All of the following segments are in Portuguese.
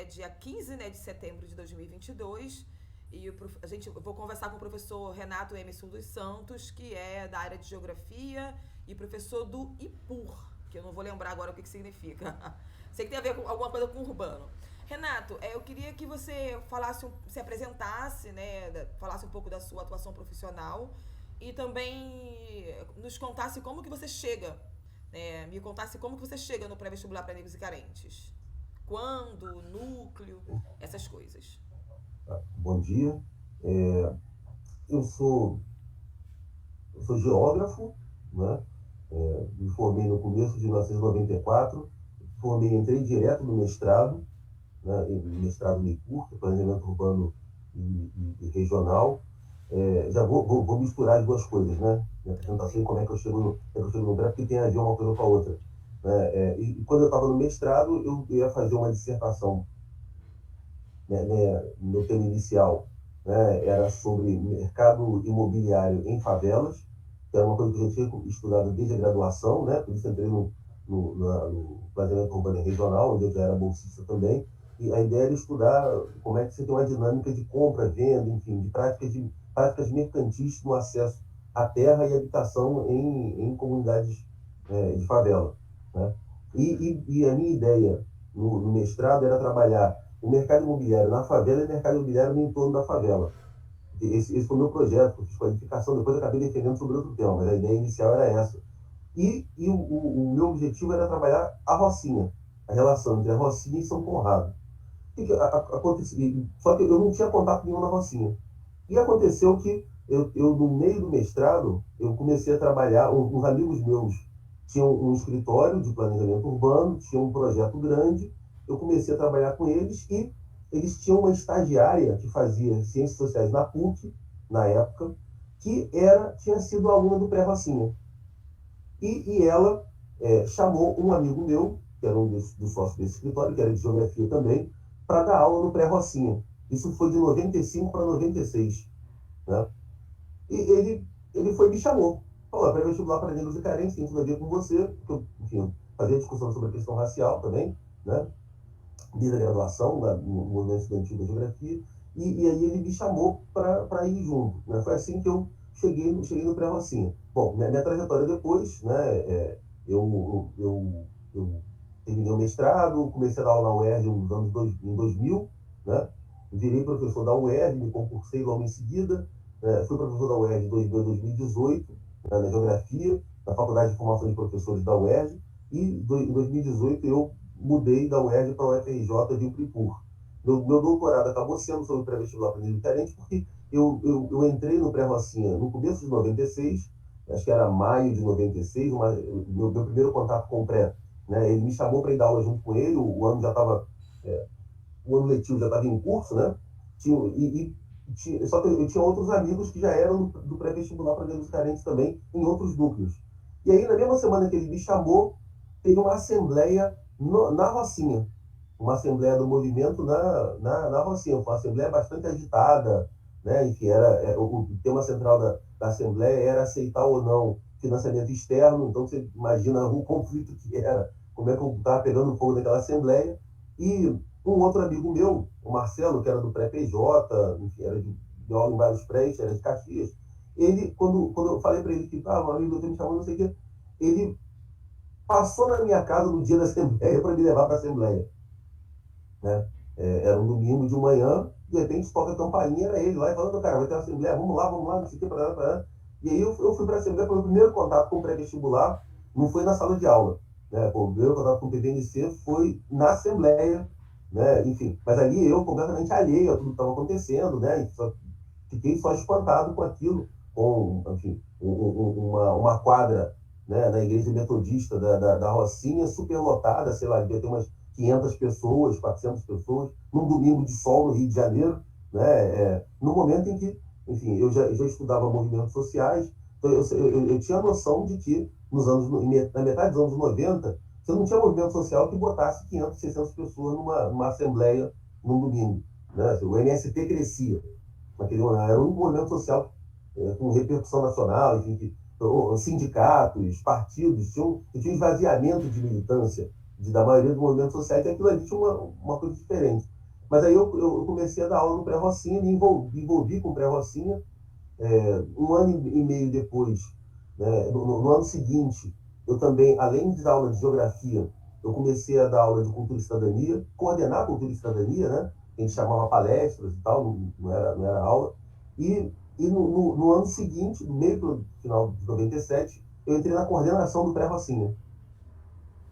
dia 15, né, de setembro de 2022. E eu vou conversar com o professor Renato Emerson dos Santos, que é da área de Geografia e professor do IPUR, que eu não vou lembrar agora o que significa. Sei que tem a ver com alguma coisa com urbano. Renato, eu queria que você se apresentasse, né, falasse um pouco da sua atuação profissional e também nos contasse como que você chega, né, me contasse como que você chega no pré-vestibular para negros e carentes. Quando, núcleo, essas coisas. Bom dia. É, eu sou, eu sou geógrafo, né? Me formei no começo de 1994, entrei direto no mestrado, né? Mestrado em curto, planejamento urbano e regional. Já vou misturar as duas coisas, né? Minha apresentação e Tranquilo. como é que eu chego no pré, porque tem a ver uma coisa com a outra. Né? E quando eu estava no mestrado, eu ia fazer uma dissertação, no tema inicial, né, era sobre mercado imobiliário em favelas, que era uma coisa que eu já tinha estudado desde a graduação, né, por isso entrei no planejamento urbano e regional, onde eu já era bolsista também, e a ideia era estudar como é que você tem uma dinâmica de compra, venda, enfim, práticas mercantis no acesso à terra e habitação em comunidades de favela. Né? E a minha ideia no mestrado era trabalhar o mercado imobiliário na favela e o mercado imobiliário no entorno da favela. Esse foi o meu projeto, que eu fiz qualificação, depois eu acabei defendendo sobre outro tema, mas a ideia inicial era essa. O meu objetivo era trabalhar a Rocinha, a relação entre a Rocinha e São Conrado. Aconteceu? Só que eu não tinha contato nenhum na Rocinha. E aconteceu que no meio do mestrado, eu comecei a trabalhar, uns amigos meus tinham um escritório de planejamento urbano, tinham um projeto grande, eu comecei a trabalhar com eles e eles tinham uma estagiária que fazia ciências sociais na PUC, na época, que tinha sido aluna do Pré-Rocinha. E ela chamou um amigo meu, que era um dos sócios desse escritório, que era de geografia também, para dar aula no Pré-Rocinha. Isso foi de 95 para 96. Né? E ele foi e me chamou. Falou, pré-vestibular para negros e carentes, tem tudo a ver com você, porque eu, enfim, fazia discussão sobre a questão racial também, né? Desde a graduação, no movimento estudantil da geografia, e aí ele me chamou para ir junto. Né? Foi assim que eu cheguei no pré-Rocinha. Bom, minha trajetória depois, né, eu terminei o mestrado, comecei a dar aula na UERJ em 2000, né? Virei professor da UERJ, me concursei logo em seguida, fui professor da UERJ de 2018, né, na geografia, na Faculdade de Formação de Professores da UERJ, e em 2018 eu mudei da UERJ para a UFRJ de Upripur. Meu doutorado acabou sendo sobre pré-vestibular para nível diferente, porque eu entrei no pré-Rocinha no começo de 96, acho que era maio de 96, meu primeiro contato com o pré. Né, ele me chamou para ir dar aula junto com ele, o ano já estava, o ano letivo já estava em curso, né? Só que eu tinha outros amigos que já eram do pré-vestibular para negros carentes também, em outros núcleos. E aí, na mesma semana que ele me chamou, teve uma assembleia na Rocinha, uma assembleia do movimento na Rocinha, uma assembleia bastante agitada, né? Enfim, o tema central da assembleia era aceitar ou não financiamento externo, então você imagina o conflito que era, como é que eu estava pegando fogo naquela assembleia, e um outro amigo meu, o Marcelo, que era do pré-PJ, enfim, era de aula em vários prés, era de Caxias, ele, quando eu falei para ele que, um amigo meu me chamou, não sei o quê, ele passou na minha casa no dia da Assembleia para me levar para a Assembleia. Né? Era um domingo de manhã, de repente toca a campainha, era ele lá e falando, cara, vai ter uma Assembleia, vamos lá, não sei o que, para. E aí eu fui para a Assembleia, foi o primeiro contato com o pré-vestibular, não foi na sala de aula. Né? Pô, o primeiro contato com o PVNC foi na Assembleia, né? Enfim, mas ali eu completamente alheio a tudo que estava acontecendo, né? Fiquei só espantado com aquilo, com, enfim, uma quadra, né, na igreja metodista da Rocinha, superlotada, sei lá, devia ter umas 500 pessoas, 400 pessoas, num domingo de sol no Rio de Janeiro, né, no momento em que, enfim, eu já estudava movimentos sociais, então eu tinha a noção de que na metade dos anos 90, você não tinha movimento social que botasse 500, 600 pessoas numa assembleia num domingo. Né? O MST crescia, era um movimento social com repercussão nacional, enfim, sindicatos, partidos, tinha um esvaziamento de militância da maioria dos movimentos sociais, e aquilo ali tinha uma coisa diferente. Mas aí eu comecei a dar aula no pré-Rocinha, me envolvi com o pré-Rocinha. Um ano e meio depois, né, no ano seguinte, eu também, além de dar aula de geografia, eu comecei a dar aula de cultura e cidadania, coordenar cultura e cidadania, né? A gente chamava palestras e tal, não era aula. E no ano seguinte, no meio do final de 97, eu entrei na coordenação do pré-Rocinha.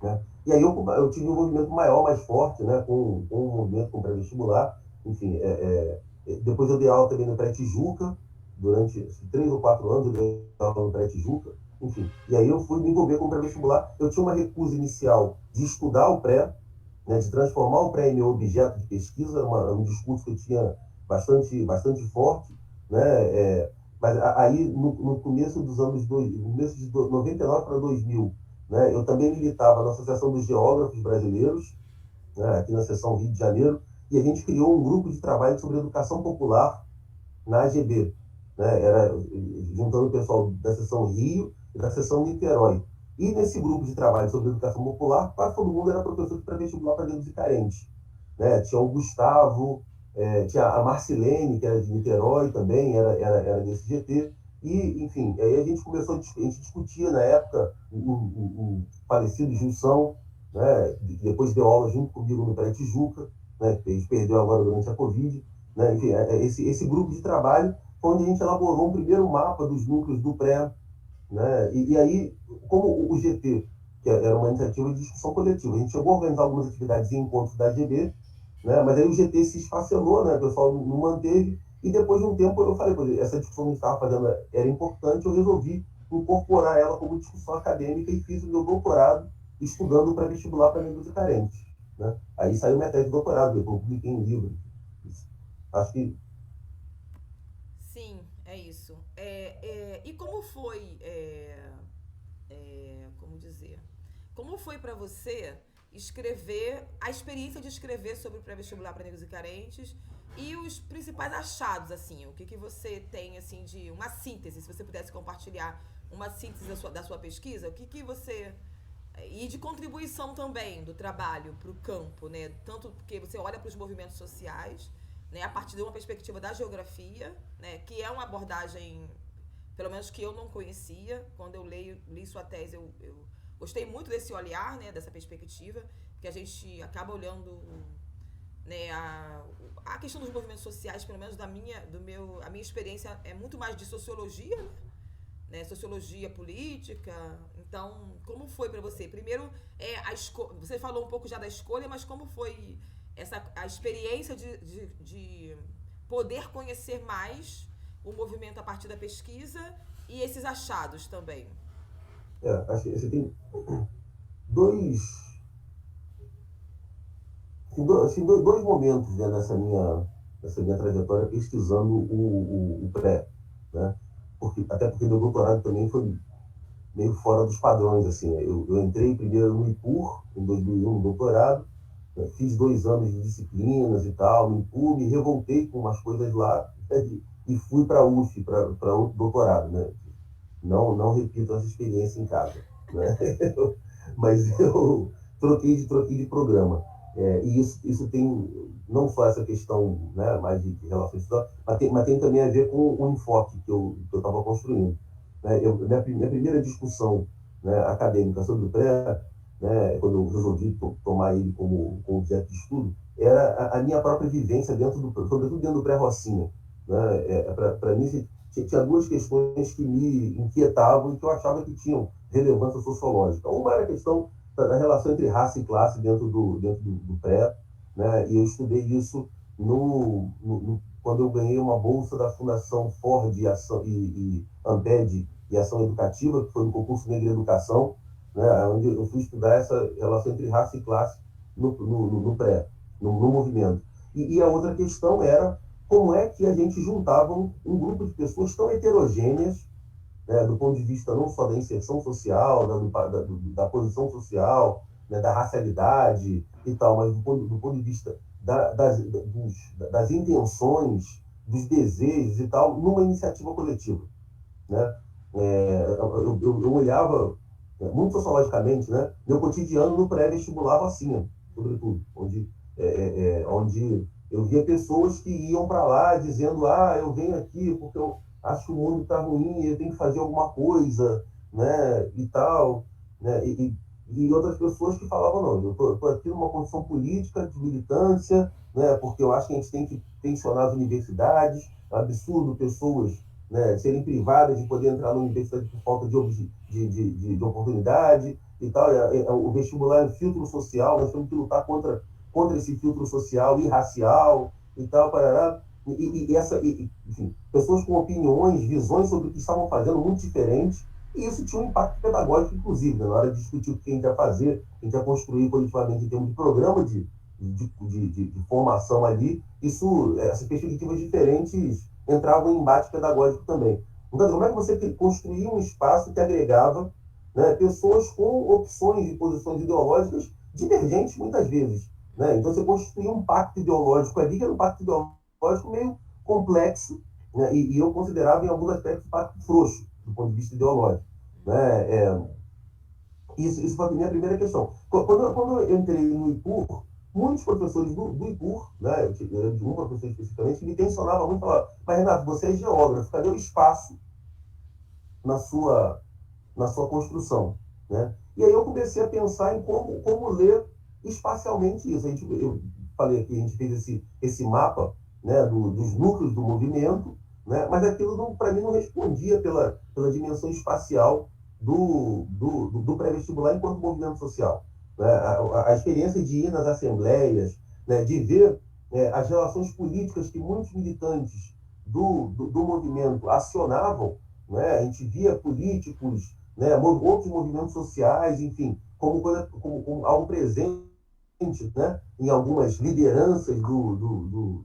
Né? E aí eu tive um envolvimento maior, mais forte, né, com o movimento com pré-vestibular. Enfim, depois eu dei aula também no pré-Tijuca, durante 3 ou 4 anos eu dei aula no pré-Tijuca. Enfim, e aí eu fui me envolver com o pré-vestibular. Eu tinha uma recusa inicial de estudar o pré, né, de transformar o pré em meu objeto de pesquisa, um discurso que eu tinha bastante forte, né, mas aí no começo dos anos, no começo de 99 para 2000, né, eu também militava na Associação dos Geógrafos Brasileiros, né, aqui na seção Rio de Janeiro, e a gente criou um grupo de trabalho sobre educação popular na AGB, né, juntando o pessoal da seção Rio e da seção Niterói. E nesse grupo de trabalho sobre educação popular, quase todo mundo era professor de pré-vestibular para negros e carentes. Né? Tinha o Gustavo, tinha a Marcilene, que era de Niterói também, era desse GT. E, enfim, aí a gente começou, a gente discutia na época o falecido Gilson, né? Depois deu aula junto comigo no Pré-Tijuca, né? Que a gente perdeu agora durante a Covid. Né? Enfim, esse grupo de trabalho foi onde a gente elaborou um primeiro mapa dos núcleos do pré, né? E aí, como o GT, que era uma iniciativa de discussão coletiva, a gente chegou a organizar algumas atividades em encontros da AGB, né? Mas aí o GT se esfacelou, né? O pessoal não manteve, e depois de um tempo eu falei, essa discussão que a gente estava fazendo era importante, eu resolvi incorporar ela como discussão acadêmica e fiz o meu doutorado estudando para vestibular para negros e carentes. Né? Aí saiu minha tese de doutorado, eu publiquei em livro. Acho que. Sim, é isso. E como foi, como dizer, como foi para você escrever, a experiência de escrever sobre o pré-vestibular para negros e carentes e os principais achados, assim, o que você tem, assim, de uma síntese, se você pudesse compartilhar uma síntese da sua pesquisa, o que você... E de contribuição também do trabalho para o campo, né? Tanto porque você olha para os movimentos sociais, né, a partir de uma perspectiva da geografia, né, que é uma abordagem, pelo menos que eu não conhecia. Quando eu li sua tese, eu gostei muito desse olhar, né, dessa perspectiva, que a gente acaba olhando, né, a questão dos movimentos sociais, pelo menos a minha experiência é muito mais de sociologia, né, sociologia política. Então, como foi para você? Primeiro, você falou um pouco já da escolha, mas como foi a experiência de poder conhecer mais o movimento a partir da pesquisa e esses achados também? Acho que você tem dois, dois momentos, né, nessa minha trajetória pesquisando o pré, né? Até porque meu doutorado também foi meio fora dos padrões, assim. Eu entrei primeiro no IPUR, em 2001, no doutorado, né? Fiz 2 anos de disciplinas e tal, no IPUR, me revoltei com umas coisas lá, né? E fui para a UF, para outro doutorado, né? Não repito essa experiência em casa, né? Mas eu troquei de programa. E isso tem não só essa questão, né, mais de relações históricas, mas tem também a ver com o enfoque que eu estava construindo. Né? Minha primeira discussão, né, acadêmica sobre o pré, né, quando eu resolvi tomar ele como objeto de estudo, era a minha própria vivência sobretudo dentro do pré-Rocinha. Né? Para mim, tinha duas questões que me inquietavam e que eu achava que tinham relevância sociológica. Uma era a questão da relação entre raça e classe dentro do pré, né? E eu estudei isso quando eu ganhei uma bolsa da Fundação Ford e Amped e Ação Educativa, que foi no concurso Negro Educação, né? Onde eu fui estudar essa relação entre raça e classe no pré, no movimento. E a outra questão era como é que a gente juntava um grupo de pessoas tão heterogêneas, né, do ponto de vista não só da inserção social, da posição social, né, da racialidade e tal, mas do ponto de vista das intenções, dos desejos e tal, numa iniciativa coletiva. Né? Eu olhava, muito sociologicamente, né, meu cotidiano no pré-vestibular Rocinha, sobretudo, onde Eu via pessoas que iam para lá dizendo, eu venho aqui porque eu acho que o mundo está ruim, eu tenho que fazer alguma coisa, né, e tal, né, e outras pessoas que falavam, não, eu estou aqui numa condição política de militância, né, porque eu acho que a gente tem que tensionar as universidades, é um absurdo pessoas, né, serem privadas de poder entrar na universidade por falta de oportunidade e tal. O vestibular é um filtro social, nós temos que lutar contra esse filtro social e racial e tal, parará. Enfim, pessoas com opiniões, visões sobre o que estavam fazendo muito diferentes, e isso tinha um impacto pedagógico, inclusive, né, na hora de discutir o que a gente ia fazer, o que a gente ia construir coletivamente em termos de programa de formação ali, essas perspectivas diferentes entravam em embate pedagógico também. Então, como é que você construía um espaço que agregava, né, pessoas com opções e posições ideológicas divergentes muitas vezes, né? Então, você construía um pacto ideológico ali, que era um pacto ideológico meio complexo, né? E eu considerava, em alguns aspectos, um pacto frouxo, do ponto de vista ideológico. Né? Isso foi a minha primeira questão. Quando eu entrei no IPUR, muitos professores do IPUR, né, de um professor especificamente, me tensionava muito, falava, mas Renato, você é geógrafo, cadê o espaço na sua construção? Né? E aí eu comecei a pensar em como ler espacialmente isso. Eu falei aqui, a gente fez esse mapa, né, dos núcleos do movimento, né, mas aquilo, para mim, não respondia pela dimensão espacial do pré-vestibular enquanto movimento social. Né? A experiência de ir nas assembleias, né, de ver as relações políticas que muitos militantes do movimento acionavam, né? A gente via políticos, né, outros movimentos sociais, enfim, como algo presente, né, em algumas lideranças do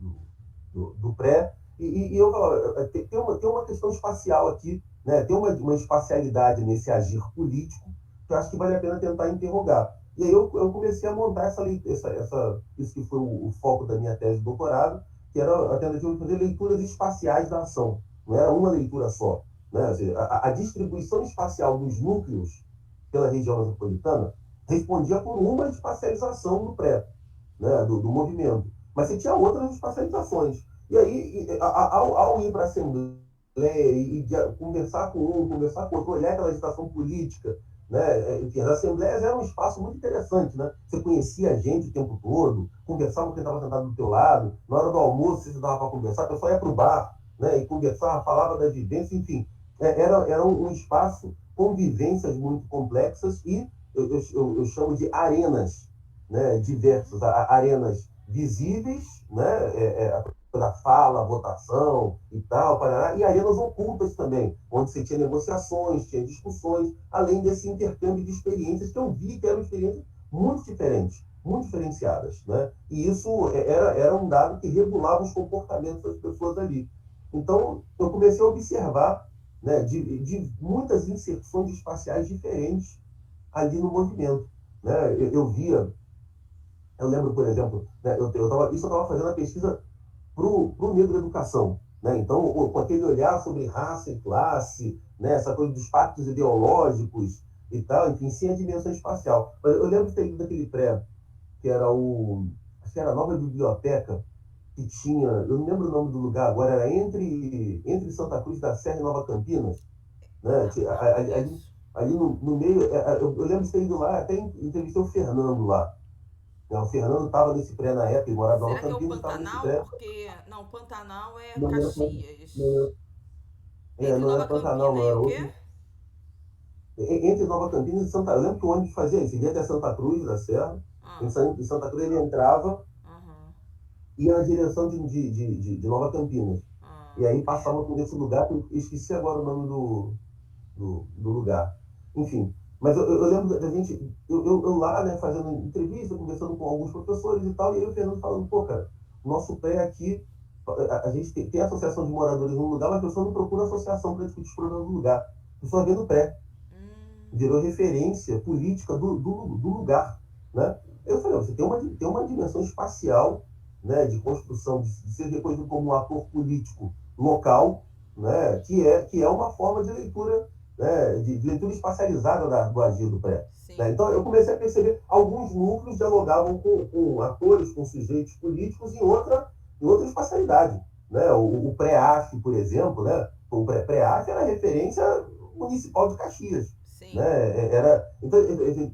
pré. E eu falo, tem uma questão espacial aqui, né, tem uma espacialidade nesse agir político que eu acho que vale a pena tentar interrogar. E aí eu comecei a montar isso que foi o foco da minha tese de doutorado, que era a tentativa de fazer leituras espaciais da ação. Não era uma leitura só. Né? Ou seja, a distribuição espacial dos núcleos pela região metropolitana respondia por uma espacialização do pré, né, do movimento. Mas você tinha outras espacializações. E aí, ao ir para a Assembleia e conversar com um, conversar com outro, olhar aquela agitação política, né? Enfim, as assembleias eram um espaço muito interessante, né? Você conhecia a gente o tempo todo, conversava com quem estava sentado do teu lado, na hora do almoço você dava para conversar, a pessoa ia para o bar, né? E conversava, falava da vivência, enfim. Era um espaço com vivências muito complexas e eu chamo de arenas, né? Diversas, arenas visíveis, né? Da fala, votação e tal, parará, e arenas ocultas também, onde você tinha negociações, tinha discussões, além desse intercâmbio de experiências que eu vi que eram experiências muito diferentes, muito diferenciadas, né? E isso era um dado que regulava os comportamentos das pessoas ali. Então, eu comecei a observar, né, de muitas inserções espaciais diferentes ali no movimento, né? Eu lembro, por exemplo, né, eu estava fazendo a pesquisa para o negro da educação. Né? Então, com aquele olhar sobre raça e classe, né? Essa coisa dos pactos ideológicos e tal, enfim, sem a dimensão espacial. Eu lembro de ter ido daquele pré, que era acho que era a Nova Biblioteca, que tinha, eu não lembro o nome do lugar agora, era entre Santa Cruz da Serra e Nova Campinas, né? Ali no meio, eu lembro de ter ido lá, até entrevistei o Fernando lá. O Fernando estava nesse pré na época, ele morava em Nova Será que é o Campinas, estava nesse Pantanal? pré. Porque. Não, Pantanal é Não era, Caxias. não Entre era Nova Pantanal, Campina não e era o quê? outro. Entre Nova Campinas e Santa. Eu lembro que o ônibus fazia isso, ele ia até Santa Cruz da Serra. Ah, Em Santa Cruz ele entrava aham. e ia na direção de Nova Campinas. E aí É. passava por esse lugar, que eu esqueci agora o nome do lugar. Enfim, mas eu lembro da gente, eu lá, né, fazendo entrevista, conversando com alguns professores e tal, e aí o Fernando falando, pô, cara, o nosso pré aqui, a gente tem a associação de moradores no lugar, mas a pessoa não procura associação para discutir os problemas do lugar. A pessoa vê no pré, virou referência política do lugar, né? Eu falei, você tem uma dimensão espacial, né, de construção, de ser reconhecido como um ator político local, né, que é uma forma de leitura né, de leitura espacializada do agir do pré. Sim. Né? Então, eu comecei a perceber alguns núcleos dialogavam com atores, com sujeitos políticos em outra espacialidade. Né? O pré-AF, por exemplo, né? O pré-AF era referência municipal de Caxias. Sim. Né? Então,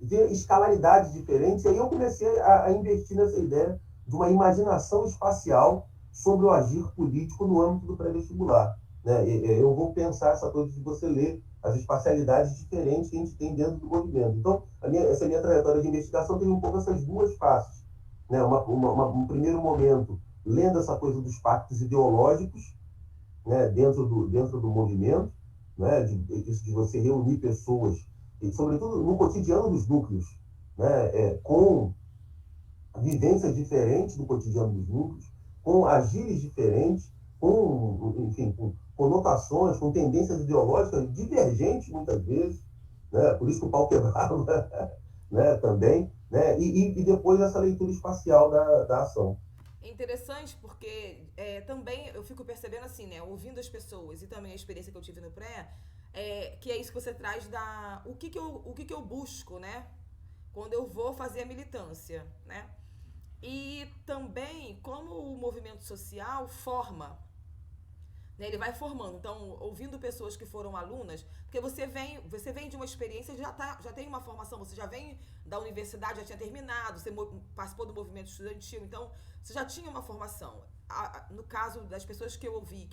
tinha escalaridades diferentes, e aí eu comecei a investir nessa ideia de uma imaginação espacial sobre o agir político no âmbito do pré-vestibular. Né? Eu vou pensar essa coisa de você ler as espacialidades diferentes que a gente tem dentro do movimento. Então, essa minha trajetória de investigação tem um pouco essas duas faces. Né? Um primeiro momento, lendo essa coisa dos pactos ideológicos, né? dentro do movimento, né? Isso de você reunir pessoas, e sobretudo no cotidiano dos núcleos, né? Com vivências diferentes do cotidiano dos núcleos, com agires diferentes, enfim, com conotações, com tendências ideológicas divergentes, muitas vezes, né? Por isso que o pau quebrava, né? Também, né? E depois essa leitura espacial da ação. É interessante porque também eu fico percebendo assim, né? Ouvindo as pessoas e também a experiência que eu tive no pré, que é isso que você traz o que que eu busco, né? Quando eu vou fazer a militância, né? E também como o movimento social forma, né? Ele vai formando. Então, ouvindo pessoas que foram alunas, porque você vem de uma experiência, já tem uma formação, você já vem da universidade, já tinha terminado, você participou do movimento estudantil, então você já tinha uma formação. No caso das pessoas que eu ouvi,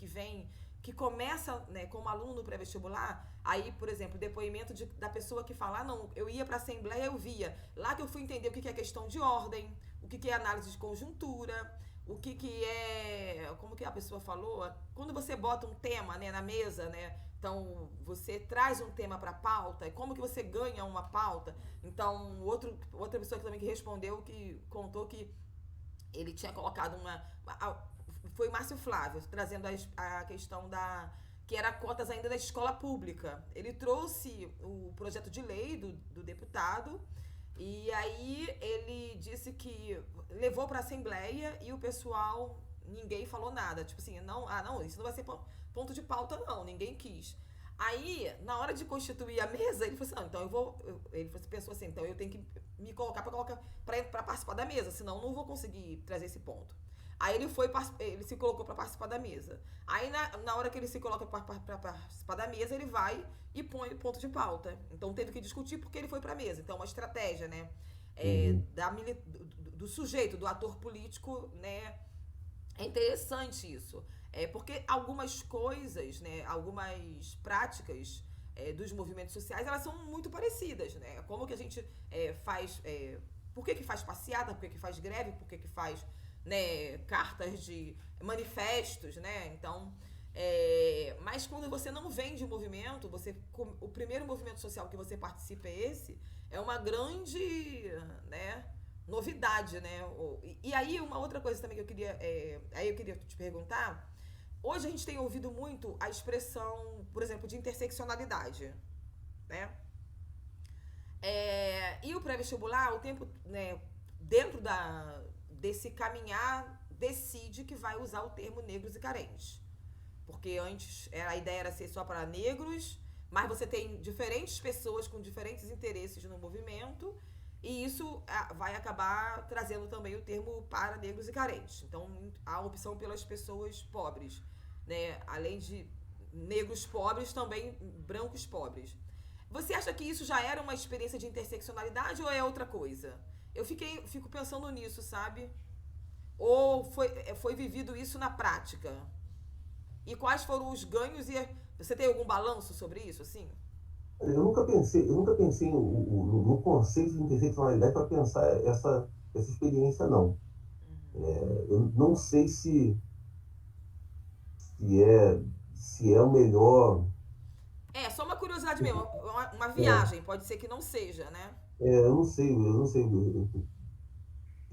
que começa, né, como aluno no pré-vestibular, aí, por exemplo, depoimento da pessoa que fala, não, eu ia para a Assembleia, eu via. Lá que eu fui entender o que é questão de ordem, o que é análise de conjuntura, o que é, como que a pessoa falou, quando você bota um tema, né, na mesa, né, então você traz um tema para a pauta, como que você ganha uma pauta. Então, outra pessoa que também que respondeu, que contou que ele tinha colocado foi Márcio Flávio, trazendo a questão que era cotas ainda da escola pública. Ele trouxe o projeto de lei do deputado, e aí ele disse que levou para a Assembleia e o pessoal, ninguém falou nada. Tipo assim, não, isso não vai ser ponto de pauta, não, ninguém quis. Aí, na hora de constituir a mesa, ele falou assim, não, então ele pensou assim, então eu tenho que me colocar para participar da mesa, senão eu não vou conseguir trazer esse ponto. Aí ele se colocou para participar da mesa. Aí na hora que ele se coloca para participar da mesa, ele vai e põe ponto de pauta. Então teve que discutir porque ele foi para a mesa. Então uma estratégia, né, do sujeito, do ator político, né, é interessante isso. Porque algumas coisas, né, algumas práticas dos movimentos sociais, elas são muito parecidas, né? Como que a gente faz, por que faz passeata, por que faz greve, por que faz, né, cartas de manifestos, né? Então, mas quando você não vem de movimento, o primeiro movimento social que você participa é uma grande, né, novidade, né? E aí uma outra coisa também que eu queria te perguntar. Hoje a gente tem ouvido muito a expressão, por exemplo, de interseccionalidade, né? E o pré-vestibular, o tempo, né, dentro desse caminhar, decide que vai usar o termo negros e carentes. Porque antes a ideia era ser só para negros, mas você tem diferentes pessoas com diferentes interesses no movimento, e isso vai acabar trazendo também o termo para negros e carentes. Então, a opção pelas pessoas pobres, né? Além de negros pobres, também brancos pobres. Você acha que isso já era uma experiência de interseccionalidade ou é outra coisa? Eu fico pensando nisso, sabe? Ou foi vivido isso na prática? E quais foram os ganhos? Você tem algum balanço sobre isso, assim? Eu nunca pensei no conceito de interseccionalidade para pensar essa experiência, não. Eu não sei se é o melhor. Só uma curiosidade mesmo, uma viagem, pode ser que não seja, né? Eu não sei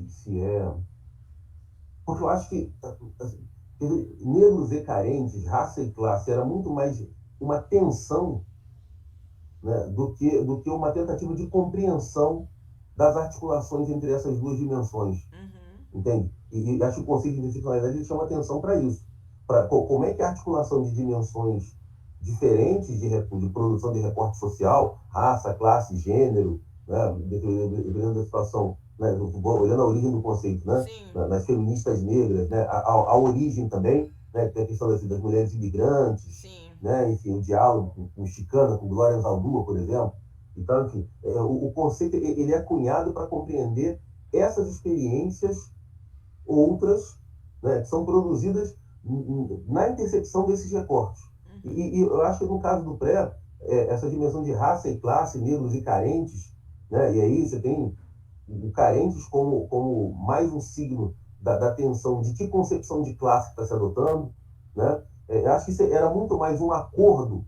se é. Porque eu acho que negros e carentes, raça e classe, era muito mais uma tensão, né, do que uma tentativa de compreensão das articulações entre essas duas dimensões. Entende? E acho que o conceito de interseccionalidade chama atenção para isso. Para como é que a articulação de dimensões diferentes de produção de recorte social, raça, classe, gênero, né, dependendo da situação, né, olhando a origem do conceito, né, Sim. nas feministas negras, né, a origem também, né, tem a questão das mulheres imigrantes, Sim. né, enfim, o diálogo com Chicana, com Glória Anzaldúa, por exemplo. Então, enfim, o conceito ele é cunhado para compreender essas experiências outras, né, que são produzidas na intersecção desses recortes. E eu acho que no caso do pré, essa dimensão de raça e classe, negros e carentes, né, e aí você tem o carentes como mais um signo da tensão de que concepção de classe está se adotando, né? Acho que isso era muito mais um acordo,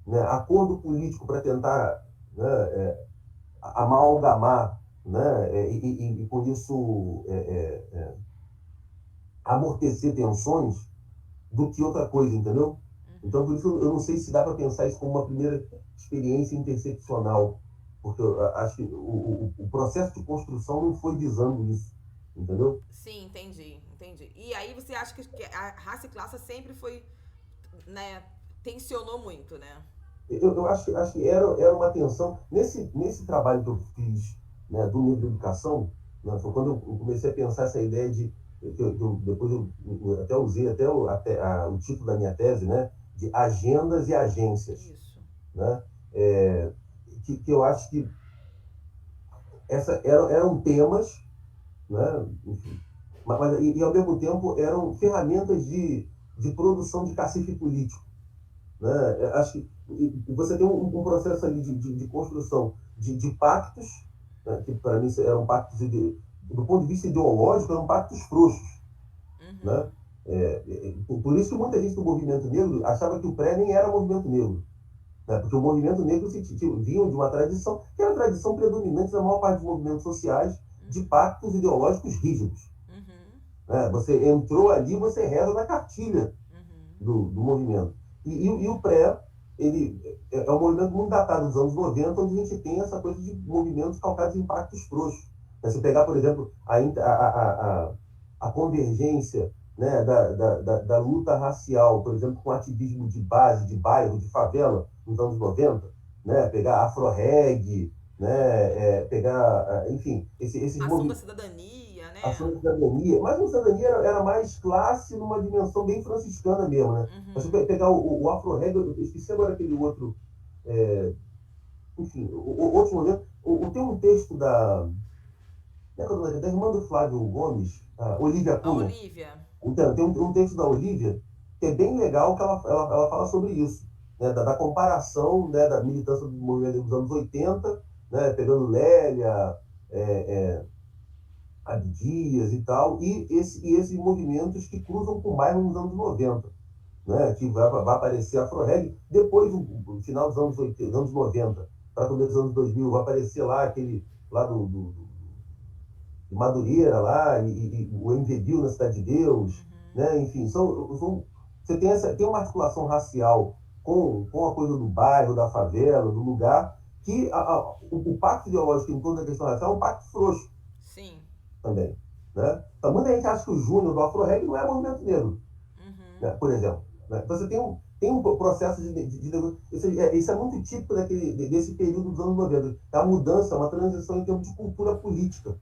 né, acordo político para tentar, né, amalgamar, né, e com isso amortecer tensões do que outra coisa, entendeu? Então, por isso, eu não sei se dá para pensar isso como uma primeira experiência interseccional, porque eu acho que o processo de construção não foi visando isso, entendeu? Sim, entendi. E aí você acha que a raça e classe sempre foi, né, tensionou muito, né? Eu acho que era uma tensão. Nesse trabalho que eu fiz, né, do Livro de Educação, né, foi quando eu comecei a pensar essa ideia de. Depois eu até usei o título da minha tese, né, de agendas e agências. Isso. Né? Que eu acho que eram temas, né, enfim, e ao mesmo tempo eram ferramentas de produção de cacife político. Né? Acho que você tem um processo ali de construção de pactos, né, que para mim eram pactos, do ponto de vista ideológico, eram pactos frouxos. Né? Por isso que muita gente do movimento negro achava que o pré nem era movimento negro. Né? Porque o movimento negro vinha de uma tradição, que era a tradição predominante na maior parte dos movimentos sociais, de pactos ideológicos rígidos. Né? Você entrou ali, você reza na cartilha do movimento. E o pré, ele é um movimento muito datado dos anos 90, onde a gente tem essa coisa de movimentos calcados em pactos frouxos. Se pegar, por exemplo, a convergência, né, da luta racial, por exemplo, com ativismo de base, de bairro, de favela, nos anos 90, né, pegar afro-reg, né, pegar, enfim, esses Ação da movimentos, cidadania, ação né? de cidadania, mas a cidadania era mais classe numa dimensão bem franciscana mesmo, né? Mas se você pegar o afro-reg, eu esqueci agora aquele outro, enfim, o outro momento, tem um texto da irmã do Flávio Gomes, a Olívia A Cunha. Olívia. Então, tem um texto da Olívia que é bem legal, que ela fala sobre isso, né, da comparação, né, da militância do movimento dos anos 80, né, pegando Lélia, Abdias e tal, e esses movimentos que cruzam com o bairro nos anos 90, né, que vai aparecer a Afro-Reg, depois, no final dos anos 80, anos 90, para começo dos anos 2000, vai aparecer lá aquele, lá de Madureira lá, e o Envedil na Cidade de Deus, né? Enfim, você tem uma articulação racial com a coisa do bairro, da favela, do lugar, que o pacto ideológico em torno da questão racial é um pacto frouxo. Sim. Também. Né? Então, muita gente acha que o Júnior do Afro-Reg não é movimento negro, né? Por exemplo. Né? Então, você tem um processo isso é muito típico desse período dos anos 90. É a mudança, uma transição em termos de cultura política.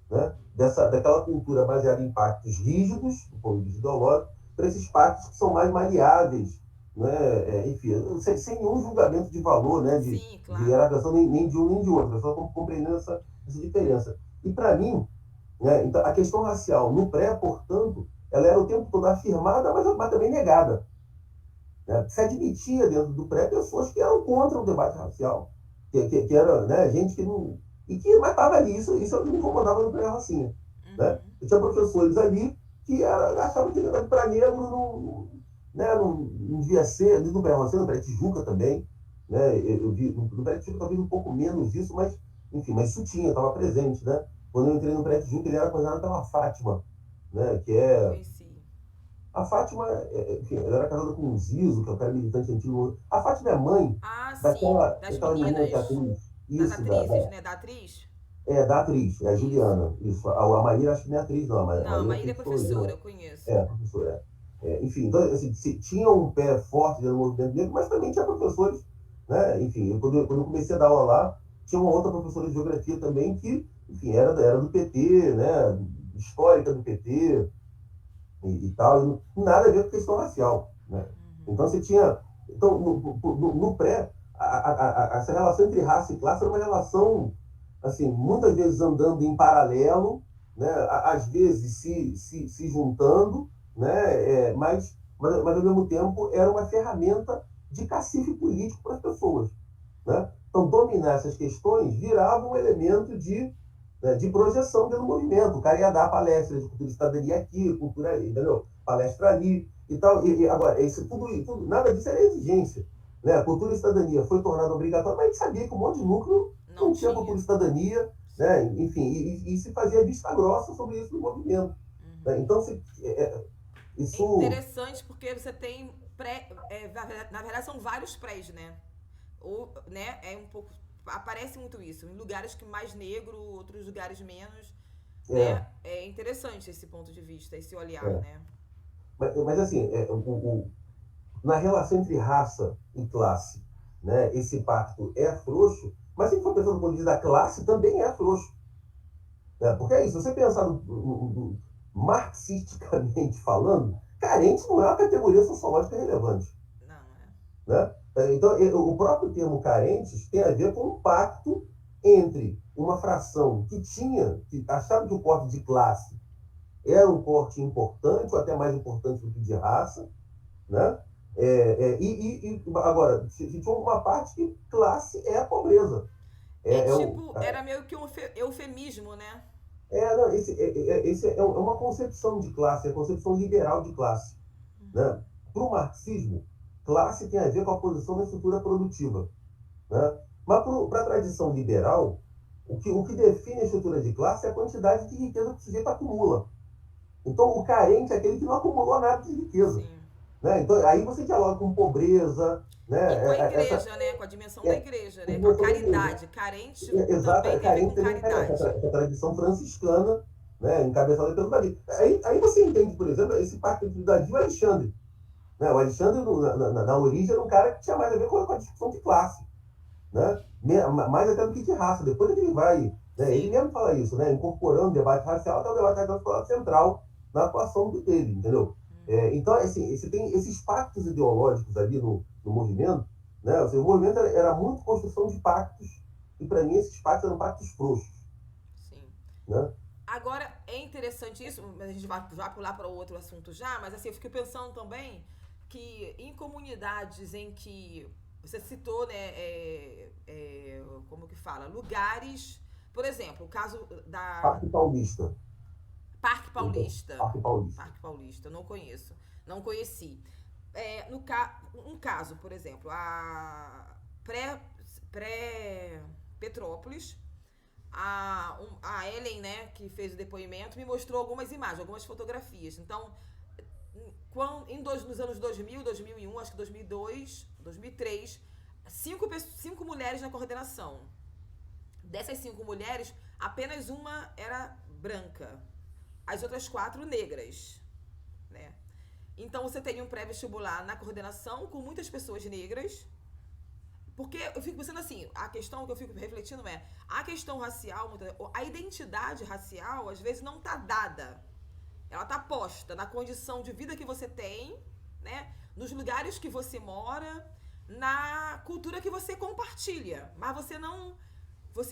Né? Daquela cultura baseada em pactos rígidos, do ponto de vista ideológico, para esses pactos que são mais maleáveis, né? Enfim, sem nenhum julgamento de valor, né? Sim, de claro. hierarquização nem de um nem de outro, só compreendendo essa diferença. E para mim, né, então, a questão racial no pré, portanto, ela era o tempo todo afirmada, mas também negada. Né? Se admitia dentro do pré pessoas que eram contra o debate racial, que era, né, gente que não. E que matava ali, isso me incomodava no pré-racinha. Né? Eu tinha professores ali que achavam que para negro não devia ser, no pré-racinha, no pré-tijuca também. Né? Eu vi, no pré-tijuca talvez um pouco menos isso, mas, enfim, mas isso tinha, estava presente. Né? Quando eu entrei no pré-tijuca, ele era considerado pela Fátima, né? Que é. Conheci. A Fátima, enfim, ela era casada com o Zizo, que é o cara militante antigo. A Fátima é mãe Ah, sim. Das daquela menina que é meninas. atriz. Das Isso, atrizes, né? Da atriz? da atriz, é a Isso. Juliana. Isso. A Maíra acho que não é atriz, não. A Não, Maíra Maíra tem é psicologia, professora, né? eu conheço. Professora. Enfim, então, assim, tinha um pé forte no movimento negro, mas também tinha professores, né? Enfim, quando eu comecei a dar aula lá, tinha uma outra professora de geografia também que, enfim, era do PT, né? Histórica do PT e tal, e nada a ver com questão racial, né? Então você tinha, então no pré, essa relação entre raça e classe era uma relação, assim, muitas vezes andando em paralelo, né? Às vezes se juntando, né? Mas ao mesmo tempo era uma ferramenta de cacife político para as pessoas, né? Então dominar essas questões virava um elemento de projeção pelo movimento. O cara ia dar palestra de cultura e cidadania aqui, cultura ali, entendeu? Palestra ali e tal. Agora, tudo, nada disso era exigência. Né? A cultura e cidadania foi tornada obrigatória, mas a gente sabia que um monte de núcleo não tinha cultura e cidadania, né? Enfim, e se fazia vista grossa sobre isso no movimento. Né? Então, isso... Interessante porque você tem na verdade são vários prés, né? Ou, né, é um pouco, aparece muito isso, em lugares que mais negro, outros lugares menos, né? É interessante esse ponto de vista, esse olhar, né? Mas assim, na relação entre raça e classe, né, esse pacto é frouxo, mas se for pensando do ponto de vista da classe, também é frouxo. Né? Porque é isso, se você pensar marxisticamente falando, carente não é uma categoria sociológica relevante. Não, né? Então, o próprio termo carentes tem a ver com um pacto entre uma fração que achava que o corte de classe era um corte importante, ou até mais importante do que de raça, né? Agora, se tinha uma parte que classe é a pobreza. Era meio que um eufemismo, né? Não, esse é uma concepção de classe, é a concepção liberal de classe. Né? Para o marxismo, classe tem a ver com a posição na estrutura produtiva. Né? Mas para a tradição liberal, o que define a estrutura de classe é a quantidade de riqueza que o sujeito acumula. Então, o carente é aquele que não acumulou nada de riqueza. Né? Então, aí você dialoga com pobreza. Né? E com a igreja, né? Com a dimensão da igreja, né? Com a caridade. Carente também tem a ver com caridade. Essa tradição franciscana, né? Encabeçada pelo Davi. Aí você entende, por exemplo, esse pacto entre Davi e o Alexandre. Né? O Alexandre, na origem, era um cara que tinha mais a ver com a discussão de classe. Né? Mais até do que de raça. Depois é que ele vai, né? Ele mesmo fala isso, né? Incorporando o debate racial até o debate racial central na atuação dele, entendeu? Então, assim, você tem esses pactos ideológicos ali no movimento, né? O movimento era muito construção de pactos, e para mim esses pactos eram pactos frouxos. Sim. Né? Agora, é interessante isso, mas a gente vai pular para o outro assunto já, mas assim, eu fico pensando também que em comunidades em que você citou, né, como que fala? Lugares, por exemplo, o caso da... Parque Paulista. Parque Paulista. Parque Paulista. Parque Paulista, não conheço. Não conheci. Um caso, por exemplo, a pré-Petrópolis, a Ellen, né, que fez o depoimento, me mostrou algumas imagens, algumas fotografias. Então, nos anos 2000, 2001, acho que 2002, 2003, 5 mulheres na coordenação. Dessas 5 mulheres, apenas uma era branca. As outras 4 negras. Né? Então, você tem um pré-vestibular na coordenação com muitas pessoas negras. Porque eu fico pensando assim, a questão que eu fico refletindo a questão racial, a identidade racial, às vezes, não está dada. Ela está posta na condição de vida que você tem, né? Nos lugares que você mora, na cultura que você compartilha. Mas você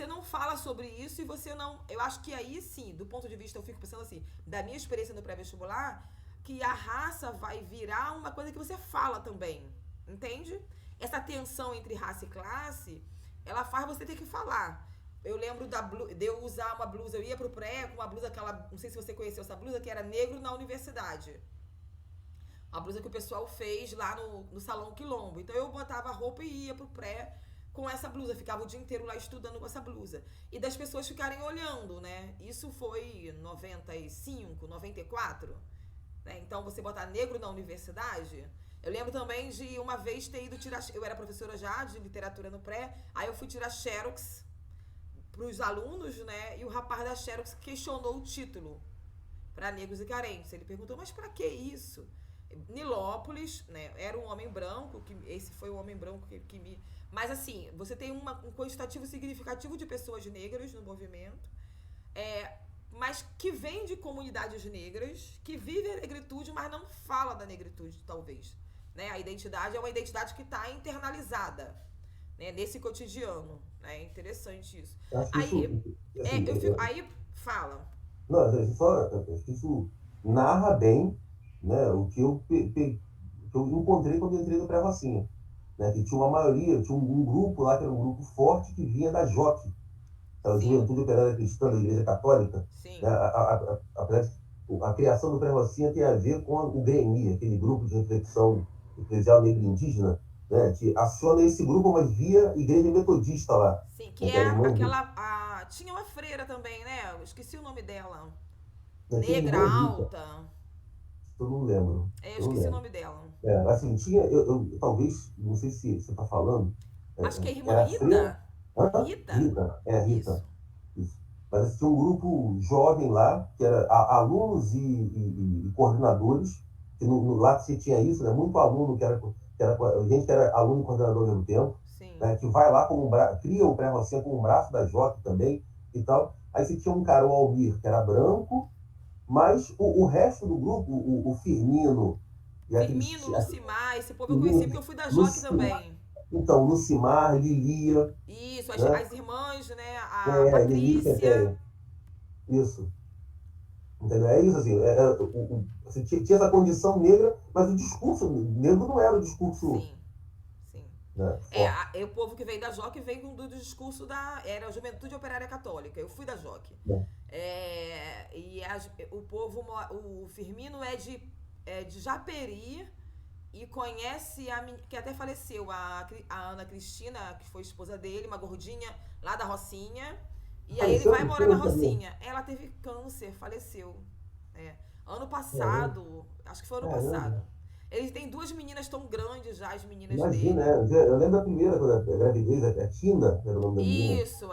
não fala sobre isso e você não... Eu acho que aí, sim, do ponto de vista, eu fico pensando assim, da minha experiência no pré-vestibular, que a raça vai virar uma coisa que você fala também, entende? Essa tensão entre raça e classe, ela faz você ter que falar. Eu lembro de eu usar uma blusa, eu ia pro pré com uma blusa não sei se você conheceu essa blusa, que era negro na universidade. Uma blusa que o pessoal fez lá no Salão Quilombo. Então eu botava a roupa e ia pro pré com essa blusa, ficava o dia inteiro lá estudando com essa blusa. E das pessoas ficarem olhando, né? Isso foi 95, 94. Né? Então você botar negro na universidade... Eu lembro também de uma vez ter ido tirar... Eu era professora já de literatura no pré, aí eu fui tirar xerox pros alunos, né? E o rapaz da xerox questionou o título para negros e carentes. Ele perguntou, mas para que isso? Nilópolis, né? Era um homem branco, esse foi o homem branco que me... Mas, assim, você tem um quantitativo significativo de pessoas negras no movimento, mas que vem de comunidades negras, que vive a negritude, mas não fala da negritude, talvez. Né? A identidade é uma identidade que está internalizada, né? Nesse cotidiano. É interessante isso. Acho que Aí, isso, assim, aí fala. não, acho que isso narra bem, né, o que que eu encontrei quando eu entrei no pré-vacina. Né, que tinha uma maioria, tinha um grupo lá, que era um grupo forte, que vinha da JOC, a Sim, Juventude Operária Cristã da Igreja Católica. Né, sim. a criação do pré-vacina tem a ver com o GREMI, aquele grupo de reflexão eclesial negro indígena, né, que aciona esse grupo, mas via Igreja Metodista lá, Sim, que né, que é era irmã do, aquela. Tinha uma freira também, né? Eu esqueci o nome dela. daquele Negra, irmã Rita, alta. eu não lembro, Eu eu não esqueci o lembro. nome dela. Assim, tinha, talvez, não sei se você está falando, Acho que é a irmã era a freira, Rita. hã? Rita? Rita, é a Rita, Isso. isso. Mas assim, tinha um grupo jovem lá, que era alunos e coordenadores, que lá você tinha isso, né? Muito aluno gente que era aluno e coordenador ao mesmo tempo, Sim. né? Que vai lá como cria o pré-vacina como um braço da JOC também e tal. Aí você tinha um cara, o Almir, que era branco, mas o resto do grupo, o Firmino e a Firmino, Cristina, Lucimar, esse povo eu conheci Firmino, porque eu fui da JOC Lucimar, também. então, Lucimar, Lilia, Isso, né? as irmãs, né? A Lili Patrícia. Centéia, isso. Entendeu? É isso, assim, você tinha essa condição negra, mas o discurso negro não era o discurso, Sim, sim. né, forte. O povo que vem da JOC vem do discurso da. Era a Juventude Operária Católica. Eu fui da JOC. Né? O povo. O Firmino é de Japeri e conhece que até faleceu, a Ana Cristina, que foi esposa dele, uma gordinha lá da Rocinha. E aí ele Faleceu, vai morar Cristina, na não sabia. Rocinha. Ela teve câncer, faleceu. É. Ano Caramba, passado, acho que foi ano caramba. passado. Ele tem duas meninas tão grandes já, as meninas Imagina, dele. eu lembro da primeira, quando a gravidez, a Tinda era o nome da menina. Isso.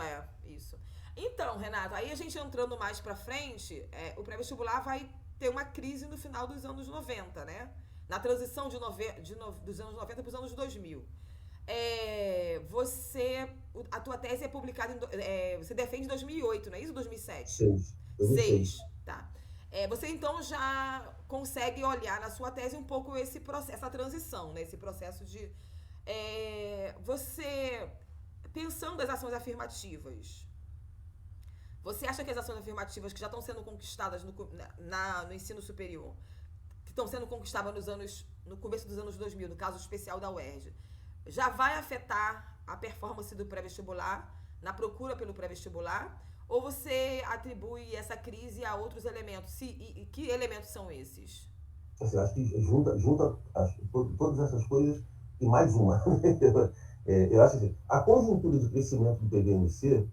Então, Renato, aí a gente entrando mais pra frente, o pré-vestibular vai ter uma crise no final dos anos 90, né? Na transição dos anos 90 para os anos 2000. A tua tese é publicada você defende em 2008, não é isso? 2007? 2006. 6, tá. Você então já consegue olhar na sua tese um pouco esse processo, essa transição, né? Esse processo de você pensando as ações afirmativas. Você acha que as ações afirmativas que já estão sendo conquistadas no ensino superior, que estão sendo conquistadas no começo dos anos 2000, no caso especial da UERJ, já vai afetar a performance do pré-vestibular, na procura pelo pré-vestibular? Ou você atribui essa crise a outros elementos? E que elementos são esses? Assim, acho que junta todas essas coisas e mais uma. Eu acho assim, a conjuntura de crescimento do PVMC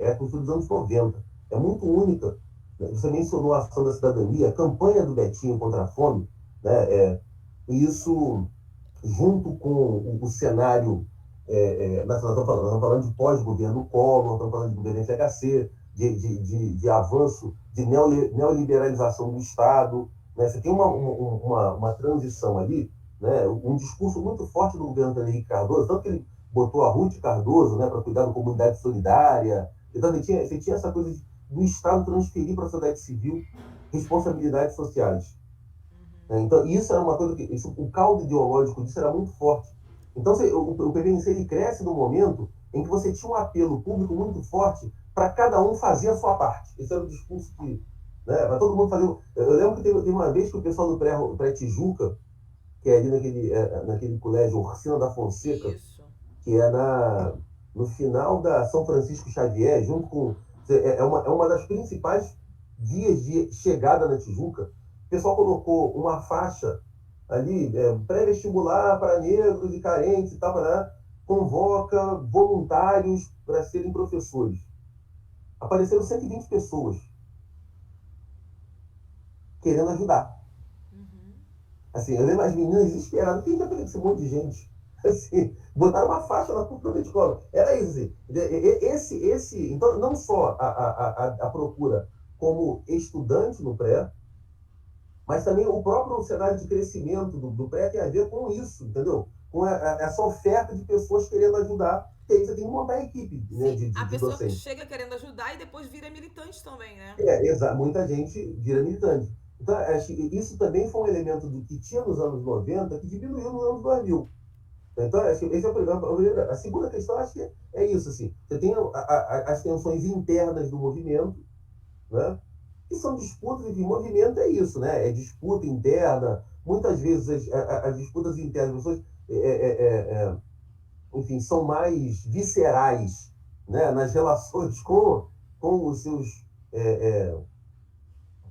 a conjuntura dos anos 90. É muito única. Você mencionou a ação da cidadania, a campanha do Betinho contra a fome, né? Isso, junto com o cenário, nós estamos falando de pós-governo Collor, estamos falando de governo FHC, de avanço, de neoliberalização do Estado. Né? Você tem uma transição ali, né? Um discurso muito forte do governo do Henrique Cardoso, tanto que ele botou a Ruth Cardoso, né, para cuidar da comunidade solidária. Então, você tinha essa coisa do Estado transferir para a sociedade civil responsabilidades sociais. Né? Então, isso era uma coisa que o caldo ideológico disso era muito forte. Então, o PVNC ele cresce no momento em que você tinha um apelo público muito forte para cada um fazer a sua parte. Esse era o discurso que, né, para todo mundo fazer. Eu lembro que teve uma vez que o pessoal do pré-Tijuca, que é ali naquele colégio Orsina da Fonseca, Isso. que é no final da São Francisco Xavier, junto com. É uma das principais vias de chegada na Tijuca. O pessoal colocou uma faixa ali, pré-vestibular para negros e carentes e tal, convoca voluntários para serem professores. Apareceram 120 pessoas querendo ajudar. Uhum. Assim, eu lembro as meninas desesperadas, quem já pegou esse monte de gente? Assim, botaram uma faixa na cultura da escola. Era isso. Assim. Então, não só a procura como estudante no pré, Mas também o próprio cenário de crescimento do pré tem a ver com isso, entendeu? Com essa oferta de pessoas querendo ajudar, e aí você tem que montar a equipe, né, Sim, a de pessoa docente. chega querendo ajudar e depois vira militante também, né? Muita gente vira militante. Então, acho que isso também foi um elemento do que tinha nos anos 90 que diminuiu nos anos 2000. Então, acho que esse é o primeiro. A segunda questão, acho que é isso. Assim, você tem as tensões internas do movimento, né? Que são disputas, enfim, movimento é isso, né? É disputa interna. Muitas vezes as disputas internas, as pessoas, enfim, são mais viscerais, né? Nas relações com os seus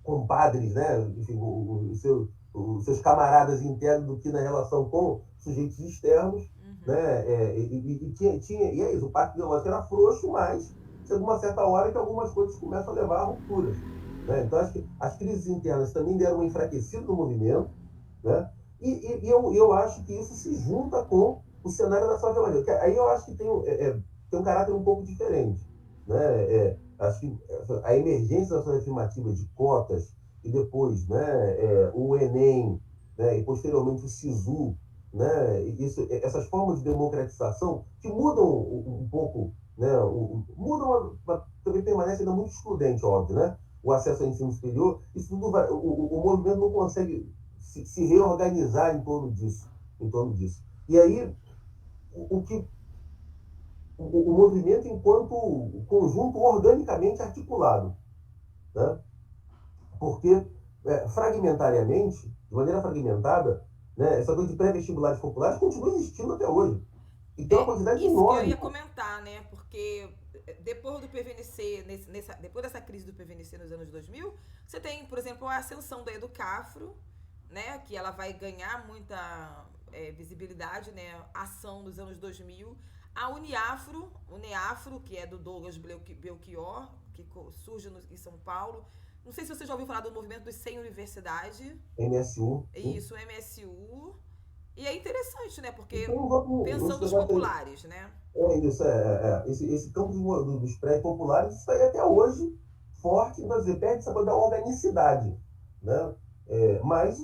compadres, né? Enfim, os seus camaradas internos do que na relação com sujeitos externos, Uhum. né? E é isso, o pacto ideológico era frouxo, mas chega uma certa hora que algumas coisas começam a levar a rupturas. Né? Então, acho que as crises internas também deram uma enfraquecida no movimento, né? Eu acho que isso se junta com o cenário da favela. Aí eu acho que tem um caráter um pouco diferente. Né? Acho que a emergência das ações afirmativas de cotas e depois, né, o Enem, né, e posteriormente o SISU, né, essas formas de democratização que mudam um pouco, né, mudam, mas também permanece ainda muito excludente, óbvio, né, o acesso ao ensino superior, isso tudo o movimento não consegue se reorganizar em torno disso, em torno disso. E aí, o que o movimento enquanto conjunto organicamente articulado, né? Porque fragmentariamente, de maneira fragmentada, né, essa coisa de pré-vestibulares populares continua existindo até hoje. E tem uma quantidade Isso que eu enorme. ia comentar, né? Porque depois do PVNC, depois dessa crise do PVNC nos anos 2000, você tem, por exemplo, a ascensão da Educafro, né? Que ela vai ganhar muita visibilidade, né? Ação nos anos 2000. A Uniafro, que é do Douglas Belchior, que surge em São Paulo. Não sei se você já ouviu falar do movimento dos Sem Universidade. MSU. É Sim. isso, MSU. E é interessante, né? Porque Então, vamos pensando os negócio aí. populares, né? Isso, esse campo dos pré-populares, isso aí até hoje, forte, vai dizer, perde essa coisa da organicidade. Né? Mas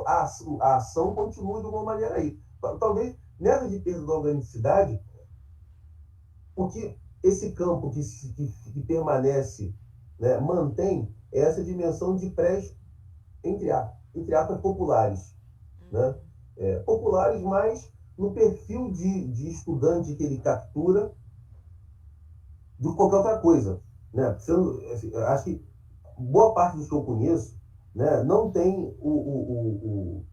a ação continua de alguma maneira aí. Talvez, nessa de perda da organicidade, o que esse campo que permanece, né, mantém essa dimensão de pré, entre aspas, populares. Né? Uhum. Populares mais no perfil de estudante que ele captura do que qualquer outra coisa. Né? Sendo, assim, acho que boa parte dos que eu conheço, né, não tem o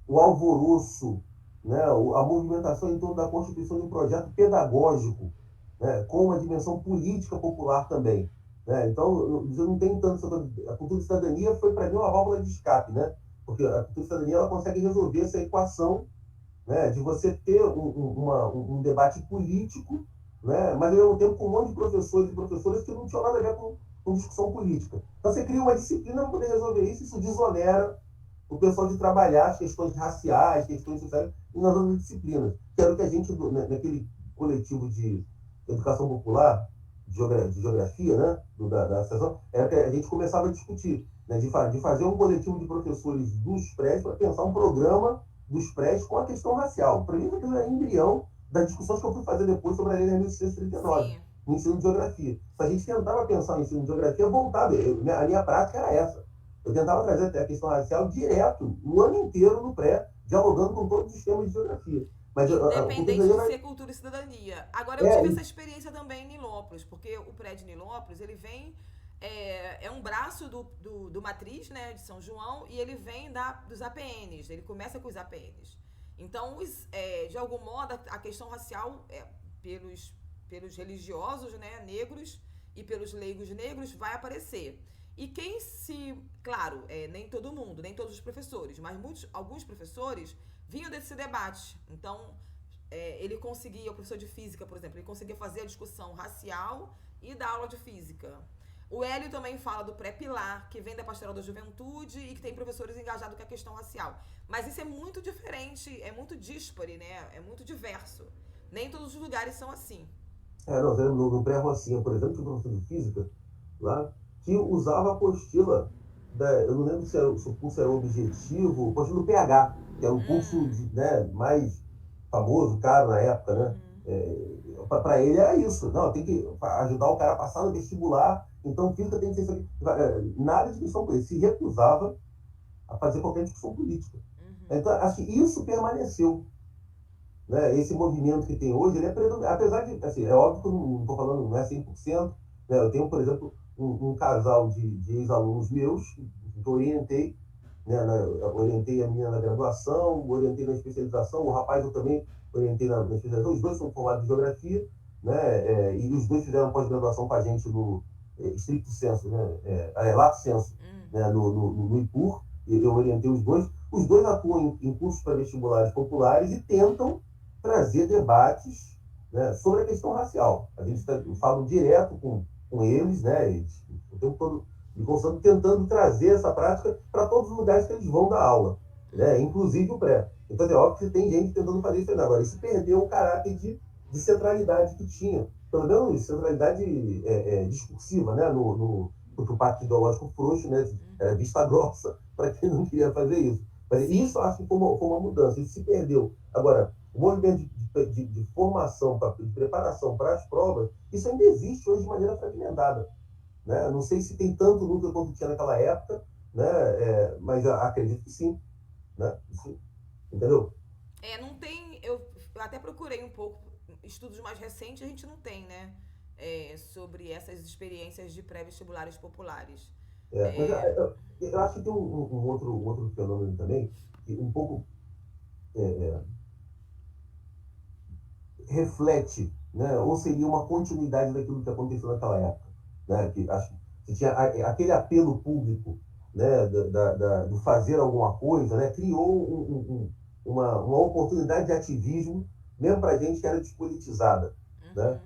alvoroço, né, a movimentação em torno da constituição de um projeto pedagógico, né, com uma dimensão política popular também. Né? Então, eu não tenho tanto. A cultura de cidadania foi, para mim, uma válvula de escape, né? Porque a cultura de cidadania ela consegue resolver essa equação, né, de você ter um debate político, né, mas ao mesmo tempo com um monte de professores e professoras que não tinham nada a ver com discussão política. Então você cria uma disciplina para poder resolver isso, isso desonera o pessoal de trabalhar as questões raciais, questões sociais, nas outras disciplinas. Que era o que a gente, naquele coletivo de educação popular, de geografia, né, da associação, era que a gente começava a discutir, né, de fazer um coletivo de professores dos prédios para pensar um programa dos prédios com a questão racial. Para mim, aquilo é embrião das discussões que eu fui fazer depois sobre a lei de 1639, Sim. no ensino de geografia. A gente tentava pensar o ensino de geografia voltado, a minha prática era essa. Eu tentava trazer a questão racial direto, o ano inteiro no pré, dialogando com todos os temas de geografia. Mas a cultura Independente de vai... ser cultura e cidadania. Agora, eu tive essa experiência também em Nilópolis, porque o prédio Nilópolis, ele vem... É um braço do Matriz, né, de São João, e ele vem dos APNs. Ele começa com os APNs. Então, de algum modo, a questão racial, pelos religiosos, né, negros, e pelos leigos negros, vai aparecer. E quem claro, nem todo mundo, nem todos os professores, mas alguns professores vinham desse debate. Então, ele conseguia, o professor de física, por exemplo, ele conseguia fazer a discussão racial e dar aula de física. O Hélio também fala do pré-pilar, que vem da Pastoral da Juventude e que tem professores engajados com a questão racial. Mas isso é muito diferente, é muito díspare, né? É muito diverso. Nem todos os lugares são assim. Não, no pré-Rocinha, por exemplo, tinha um professor de física lá, que usava a apostila eu não lembro se o curso era objetivo, poxa, do PH, que era um curso né, mais famoso, caro na época, né? Para ele era isso. Não, tem que ajudar o cara a passar no vestibular, então física tem que ser isso aqui. Nada de discussão política. Se recusava a fazer qualquer discussão política. Então, acho que isso permaneceu. Né? Esse movimento que tem hoje, ele é predominante. Apesar de, assim, é óbvio que eu não estou falando, não é 100%. Né? Eu tenho, por exemplo, um casal de ex-alunos meus, que eu orientei, né? Orientei a menina na graduação, orientei na especialização, o rapaz eu também orientei na especialização, os dois são formados em geografia, né? E os dois fizeram pós-graduação com a gente no estricto senso, né? Lato senso, né? No IPUR, eu orientei os dois atuam em cursos para-vestibulares populares e tentam trazer debates, né, sobre a questão racial. A gente fala direto com eles, né, o tempo todo, e constante tentando trazer essa prática para todos os lugares que eles vão dar aula, né, inclusive o pré. Então, é óbvio que tem gente tentando fazer isso ainda. Agora, isso perdeu o caráter de centralidade que tinha, pelo menos centralidade discursiva, né, no pacto ideológico frouxo, né, era vista grossa para quem não queria fazer isso. Mas isso acho que foi uma mudança, isso se perdeu. Agora, o movimento de formação, de preparação para as provas, isso ainda existe hoje de maneira fragmentada. Né? Não sei se tem tanto núcleo quanto tinha naquela época, né? Mas acredito que sim. Né? Sim. Entendeu? Não tem. Eu até procurei um pouco, estudos mais recentes a gente não tem, né? Sobre essas experiências de pré-vestibulares populares. Mas eu acho que tem um outro fenômeno também, que um pouco reflete, né, ou seria uma continuidade daquilo que aconteceu naquela época. Né, que acho que tinha aquele apelo público, né, do fazer alguma coisa, né, criou uma oportunidade de ativismo, mesmo para a gente que era despolitizada. Né?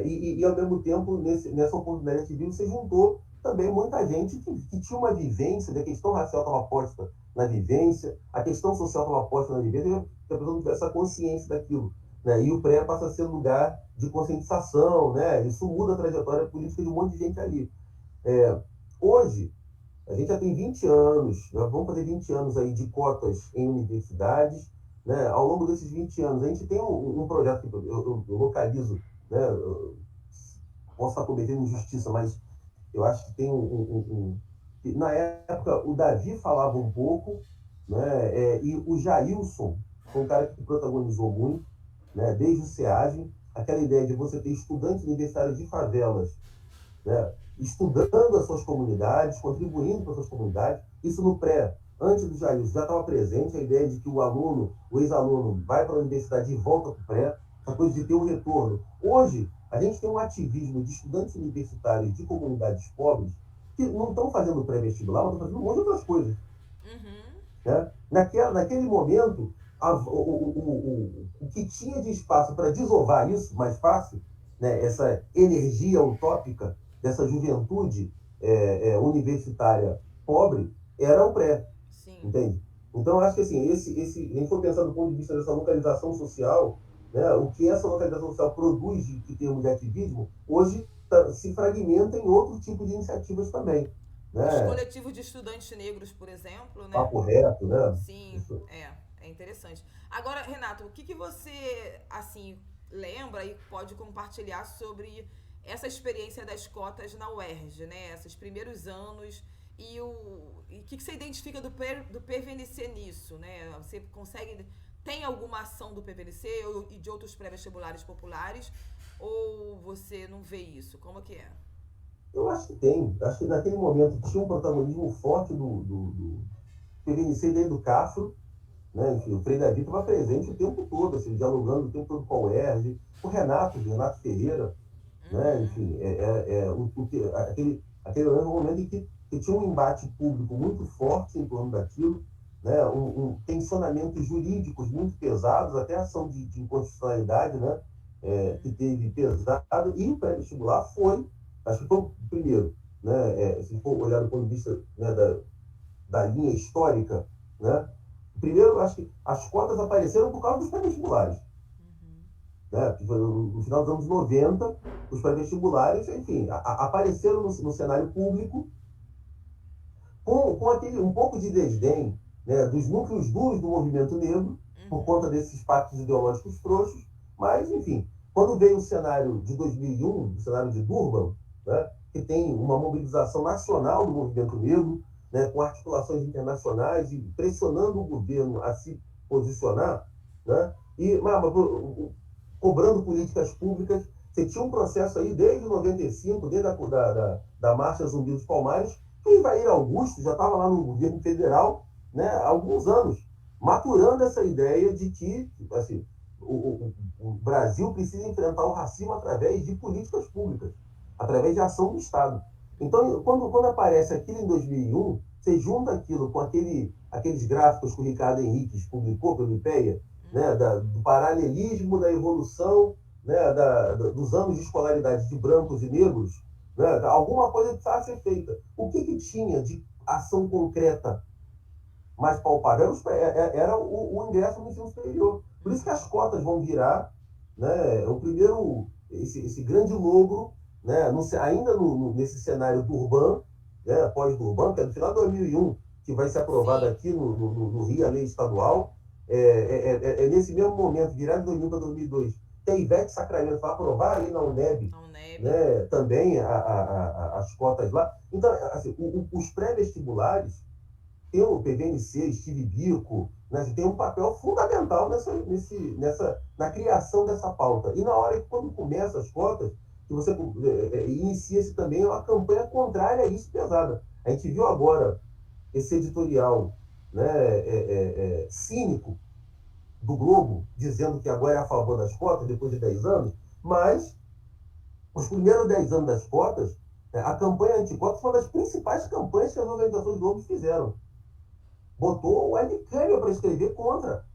E, ao mesmo tempo, nessa oportunidade de ativismo, se juntou também muita gente que tinha uma vivência, a questão racial estava posta na vivência, a questão social estava posta na vivência, que a pessoa não tivesse essa consciência daquilo. Né? E o pré passa a ser lugar de conscientização, né? Isso muda a trajetória política de um monte de gente ali. Hoje, a gente já tem 20 anos, nós vamos fazer 20 anos aí de cotas em universidades. Né? Ao longo desses 20 anos, a gente tem um projeto que eu localizo, né? Eu posso estar cometendo injustiça, mas eu acho que tem na época, o Davi falava um pouco, né? E o Jailson foi um cara que protagonizou muito, né? Desde o SEAGE, aquela ideia de você ter estudantes universitários de favelas, né? Estudando as suas comunidades, contribuindo para as suas comunidades. Isso no pré, antes do Jailson, já estava presente a ideia de que o ex-aluno vai para a universidade e volta para o pré, essa coisa de ter um retorno. Hoje, a gente tem um ativismo de estudantes universitários de comunidades pobres que não estão fazendo pré-vestibular, mas estão fazendo um monte de outras coisas. Né? Naquele momento, o que tinha de espaço para desovar isso mais fácil, né? Essa energia utópica dessa juventude universitária pobre, era o pré. Sim. Entende? Então, eu acho que assim, a gente for pensar do ponto de vista dessa localização social, né, o que essa localização social produz em termos de ativismo, hoje se fragmenta em outro tipo de iniciativas também. Né? Os coletivos de estudantes negros, por exemplo, né? Papo reto, né? Sim, Isso. é interessante. Agora, Renato, o que você, assim, lembra e pode compartilhar sobre essa experiência das cotas na UERJ, né? Esses primeiros anos e o que você identifica do PVNC nisso, né? Você consegue... Tem alguma ação do PVNC e de outros pré-vestibulares populares ou você não vê isso? Como que é? Eu acho que tem. Acho que naquele momento tinha um protagonismo forte do PVNC dentro do CAFRO, né? Enfim, o Frei Davi estava presente o tempo todo, assim, dialogando o tempo todo com a UERJ, o Renato Ferreira, né? Enfim, aquele momento em que tinha um embate público muito forte em torno daquilo, né? Tensionamentos jurídicos muito pesados, até a ação de inconstitucionalidade, né? Que teve pesado, e o pré-vestibular acho que foi o primeiro, né? Se for olhar do ponto de vista, né, da linha histórica, né? Primeiro, acho que as cotas apareceram por causa dos pré-vestibulares. Né? No final dos anos 90, os pré-vestibulares, enfim, apareceram no cenário público com aquele, um pouco de desdém, né, dos núcleos duros do movimento negro, por conta desses pactos ideológicos frouxos, mas, enfim, quando veio o cenário de 2001, o cenário de Durban, né, que tem uma mobilização nacional do movimento negro, né, com articulações internacionais e pressionando o governo a se posicionar, né, e cobrando políticas públicas. Você tinha um processo aí desde 95, desde da Marcha Zumbi dos Palmares, que o Ivair Augusto já estava lá no governo federal, né, há alguns anos, maturando essa ideia de que assim, o Brasil precisa enfrentar o racismo através de políticas públicas, através de ação do Estado. Então, quando aparece aquilo em 2001, você junta aquilo com aqueles gráficos que o Ricardo Henriques publicou pelo IPEA, né, do paralelismo da evolução, né, dos anos de escolaridade de brancos e negros, né, alguma coisa precisava ser feita. O que tinha de ação concreta mais palpável era o ingresso no ensino superior. Por isso que as cotas vão virar, né, o primeiro, esse grande logro, né, ainda nesse cenário do Urban, né, pós-Durban, que é do final de 2001, que vai ser aprovada aqui no Rio, a lei estadual. É nesse mesmo momento, virado de 2001 para 2002, que a Ivete Sacramento vai aprovar ali na UNEB, né, também as cotas lá. Então, assim, os pré-vestibulares, tem o PVNC, Steve Biko, né, tem um papel fundamental na criação dessa pauta. E na hora que, quando começa as cotas, que você inicia-se também uma campanha contrária a isso pesada. A gente viu agora esse editorial, né, cínico do Globo, dizendo que agora é a favor das cotas, depois de 10 anos, mas os primeiros 10 anos das cotas, a campanha anticotas foi uma das principais campanhas que as organizações Globo fizeram. Botou o Hélio Câmara para escrever contra.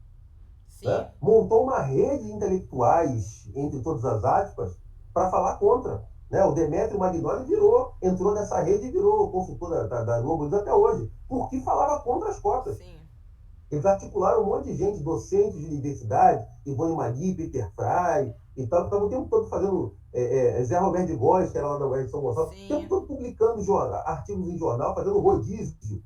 Né? Montou uma rede de intelectuais, entre todas as aspas, para falar contra. Né? O Demetrio Magnoli entrou nessa rede e virou consultor da Globo até hoje, porque falava contra as cotas. Sim. Eles articularam um monte de gente, docentes de universidade, Ivone Magui, Peter Fry, e tal, que estavam o tempo todo fazendo Zé Roberto de Góes, que era lá da UERJ de São Gonçalo, o tempo todo publicando artigos em jornal, fazendo rodízio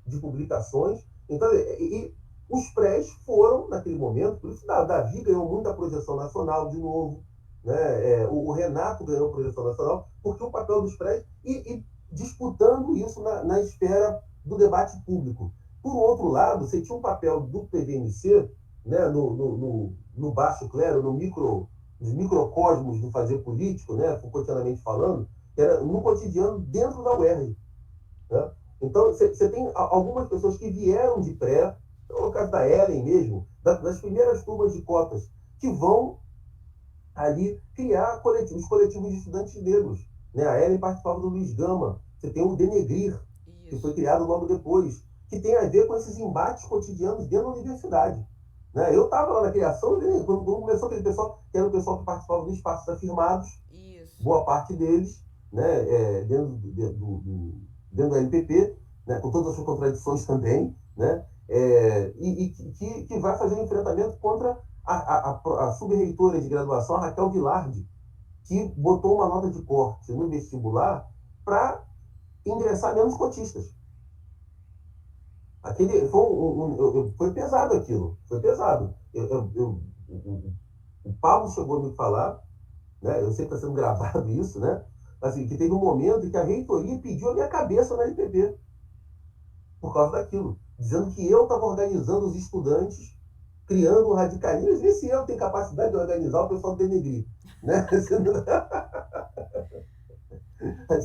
de publicações. Então, e os prés foram, naquele momento, por isso Davi ganhou muita projeção nacional de novo, né? O Renato ganhou projeção nacional, porque o papel dos prés, e disputando isso na esfera do debate público. Por outro lado, você tinha um papel do PVNC, né, no baixo clero, nos microcosmos do fazer político, né, Foucaultianamente falando, que era no cotidiano dentro da UERJ. Né? Então, você tem algumas pessoas que vieram de pré, no caso da Ellen mesmo, das primeiras turmas de cotas, que vão ali criar os coletivos de estudantes negros. Né? A Ellen participava do Luiz Gama. Você tem o Denegrir, que foi criado logo depois, que tem a ver com esses embates cotidianos dentro da universidade. Né? Eu estava lá na criação, quando começou aquele pessoal, que era o pessoal que participava dos espaços afirmados, boa parte deles, né, dentro da MPP, né, com todas as suas contradições também, né, e que vai fazer um enfrentamento contra a sub-reitora de graduação, a Raquel Vilardi, que botou uma nota de corte no vestibular para ingressar menos cotistas. Foi pesado aquilo, foi pesado. O Pablo chegou a me falar, né, eu sei que está sendo gravado isso, né, assim, que teve um momento em que a reitoria pediu a minha cabeça na LPP por causa daquilo, dizendo que eu estava organizando os estudantes, criando um radicalismo, e ver se eu tenho capacidade de organizar o pessoal do Denegrir. Né?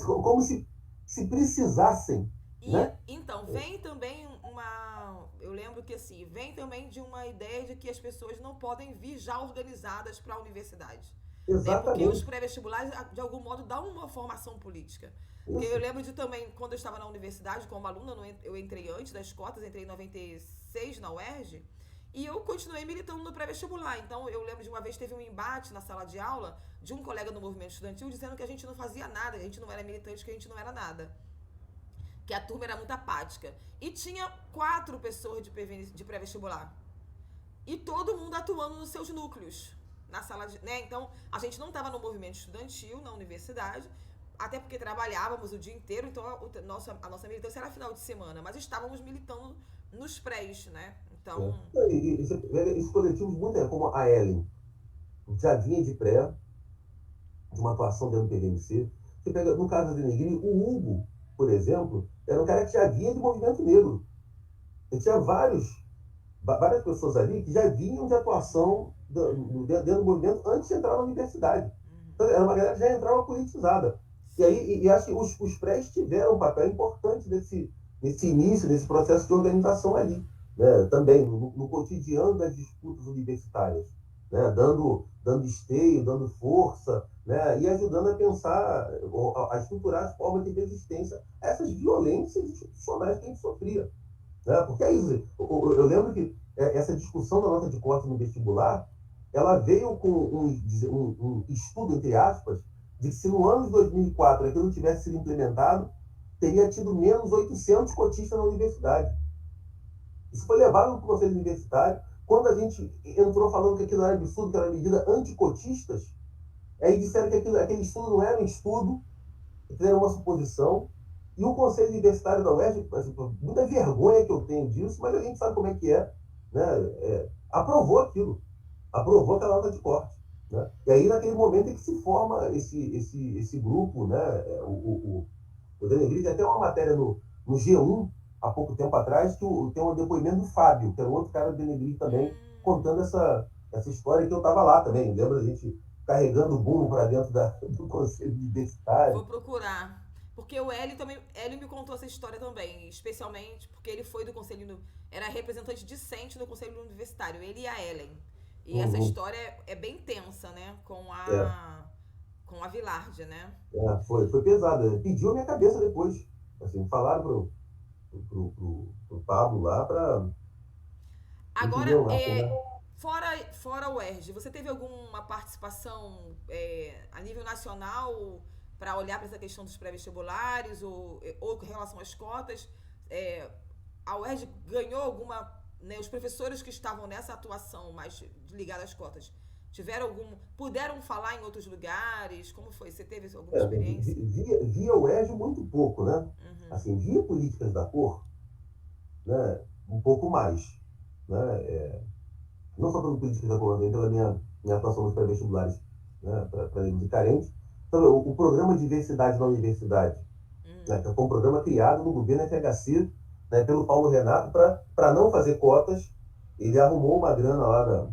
Como se precisassem. Né? Então, vem também eu lembro que assim, vem também de uma ideia de que as pessoas não podem vir já organizadas para a universidade. Exatamente. Porque os pré-vestibulares, de algum modo, dão uma formação política. Porque eu lembro de também, quando eu estava na universidade como aluna, eu entrei antes das cotas, entrei em 96 na UERJ, e eu continuei militando no pré-vestibular. Então, eu lembro de uma vez teve um embate na sala de aula de um colega do movimento estudantil dizendo que a gente não fazia nada, que a gente não era militante, que a gente não era nada. Que a turma era muito apática. E tinha 4 pessoas de pré-vestibular. E todo mundo atuando nos seus núcleos. Na sala de, né? Então, a gente não estava no movimento estudantil, na universidade. até porque trabalhávamos o dia inteiro, então a nossa militância era final de semana, mas estávamos militando nos prés, né? Então, Esses coletivos, muito como a Ellen, já vinha de pré, de uma atuação dentro do PVMC. Você pega, no caso da Denegri, o Hugo, por exemplo, era um cara que já vinha de movimento negro. E tinha várias pessoas ali que já vinham de atuação dentro do movimento antes de entrar na universidade. Então, era uma galera que já entrava politizada. E aí, acho que os prés tiveram um papel importante nesse início, nesse processo de organização ali, né? Também no cotidiano das disputas universitárias, né? Dando esteio, dando força, né? E ajudando a pensar, a estruturar as formas de resistência a essas violências institucionais que a gente sofria. Né? Porque é isso. Eu lembro que essa discussão da nota de corte no vestibular, ela veio com um estudo, entre aspas, de que se no ano de 2004 aquilo tivesse sido implementado, teria tido menos 800 cotistas na universidade. Isso foi levado para o Conselho Universitário. Quando a gente entrou falando que aquilo era absurdo, que era medida anticotistas, aí disseram que aquele estudo não era um estudo, que era uma suposição. E o Conselho Universitário da UERJ, assim, muita vergonha que eu tenho disso, mas a gente sabe como é que é, né? Aprovou aquilo, aprovou aquela nota de corte. Né? E aí, naquele momento, é que se forma esse grupo, né? O Denegri tem até uma matéria no G1, há pouco tempo atrás, que tem um depoimento do Fábio, que era um outro cara do Denegri também, contando essa história que eu estava lá também. Lembra a gente carregando o burro para dentro do Conselho Universitário? Vou procurar. Porque o Hélio me contou essa história também, especialmente porque ele foi do Conselho, era representante discente do Conselho Universitário, ele e a Ellen. E essa história é bem tensa, né? Com a Vilarde, né? Foi pesado. Pediu a minha cabeça depois. Assim, falaram pro Pablo lá para. Agora, fora o UERJ, você teve alguma participação a nível nacional para olhar para essa questão dos pré-vestibulares ou com relação às cotas? A UERJ ganhou alguma... Né, os professores que estavam nessa atuação mais ligada às cotas puderam falar em outros lugares? Como foi? Você teve alguma experiência? Via o UERJ muito pouco, né? Assim, via políticas da cor, né? Um pouco mais, né? Não só pelo políticas da cor, também pela minha atuação nos pré-vestibulares, né? Para de carente. Então, o programa de diversidade na universidade, né? Que foi um programa criado no governo FHC, né? Pelo Paulo Renato, para não fazer cotas. Ele arrumou uma grana lá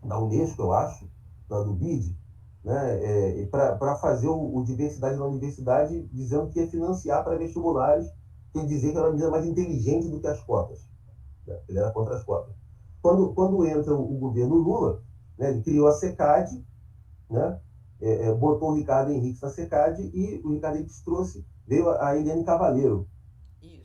da Unesco, eu acho, lá do BID, né, para fazer o diversidade na universidade, dizendo que ia financiar para vestibulares, que ele dizia que era uma medida mais inteligente do que as cotas. Né? Ele era contra as cotas. Quando entra o governo Lula, né, ele criou a SECAD, né, botou o Ricardo Henrique na SECAD e o Ricardo Henrique veio a Eliane Cavaleiro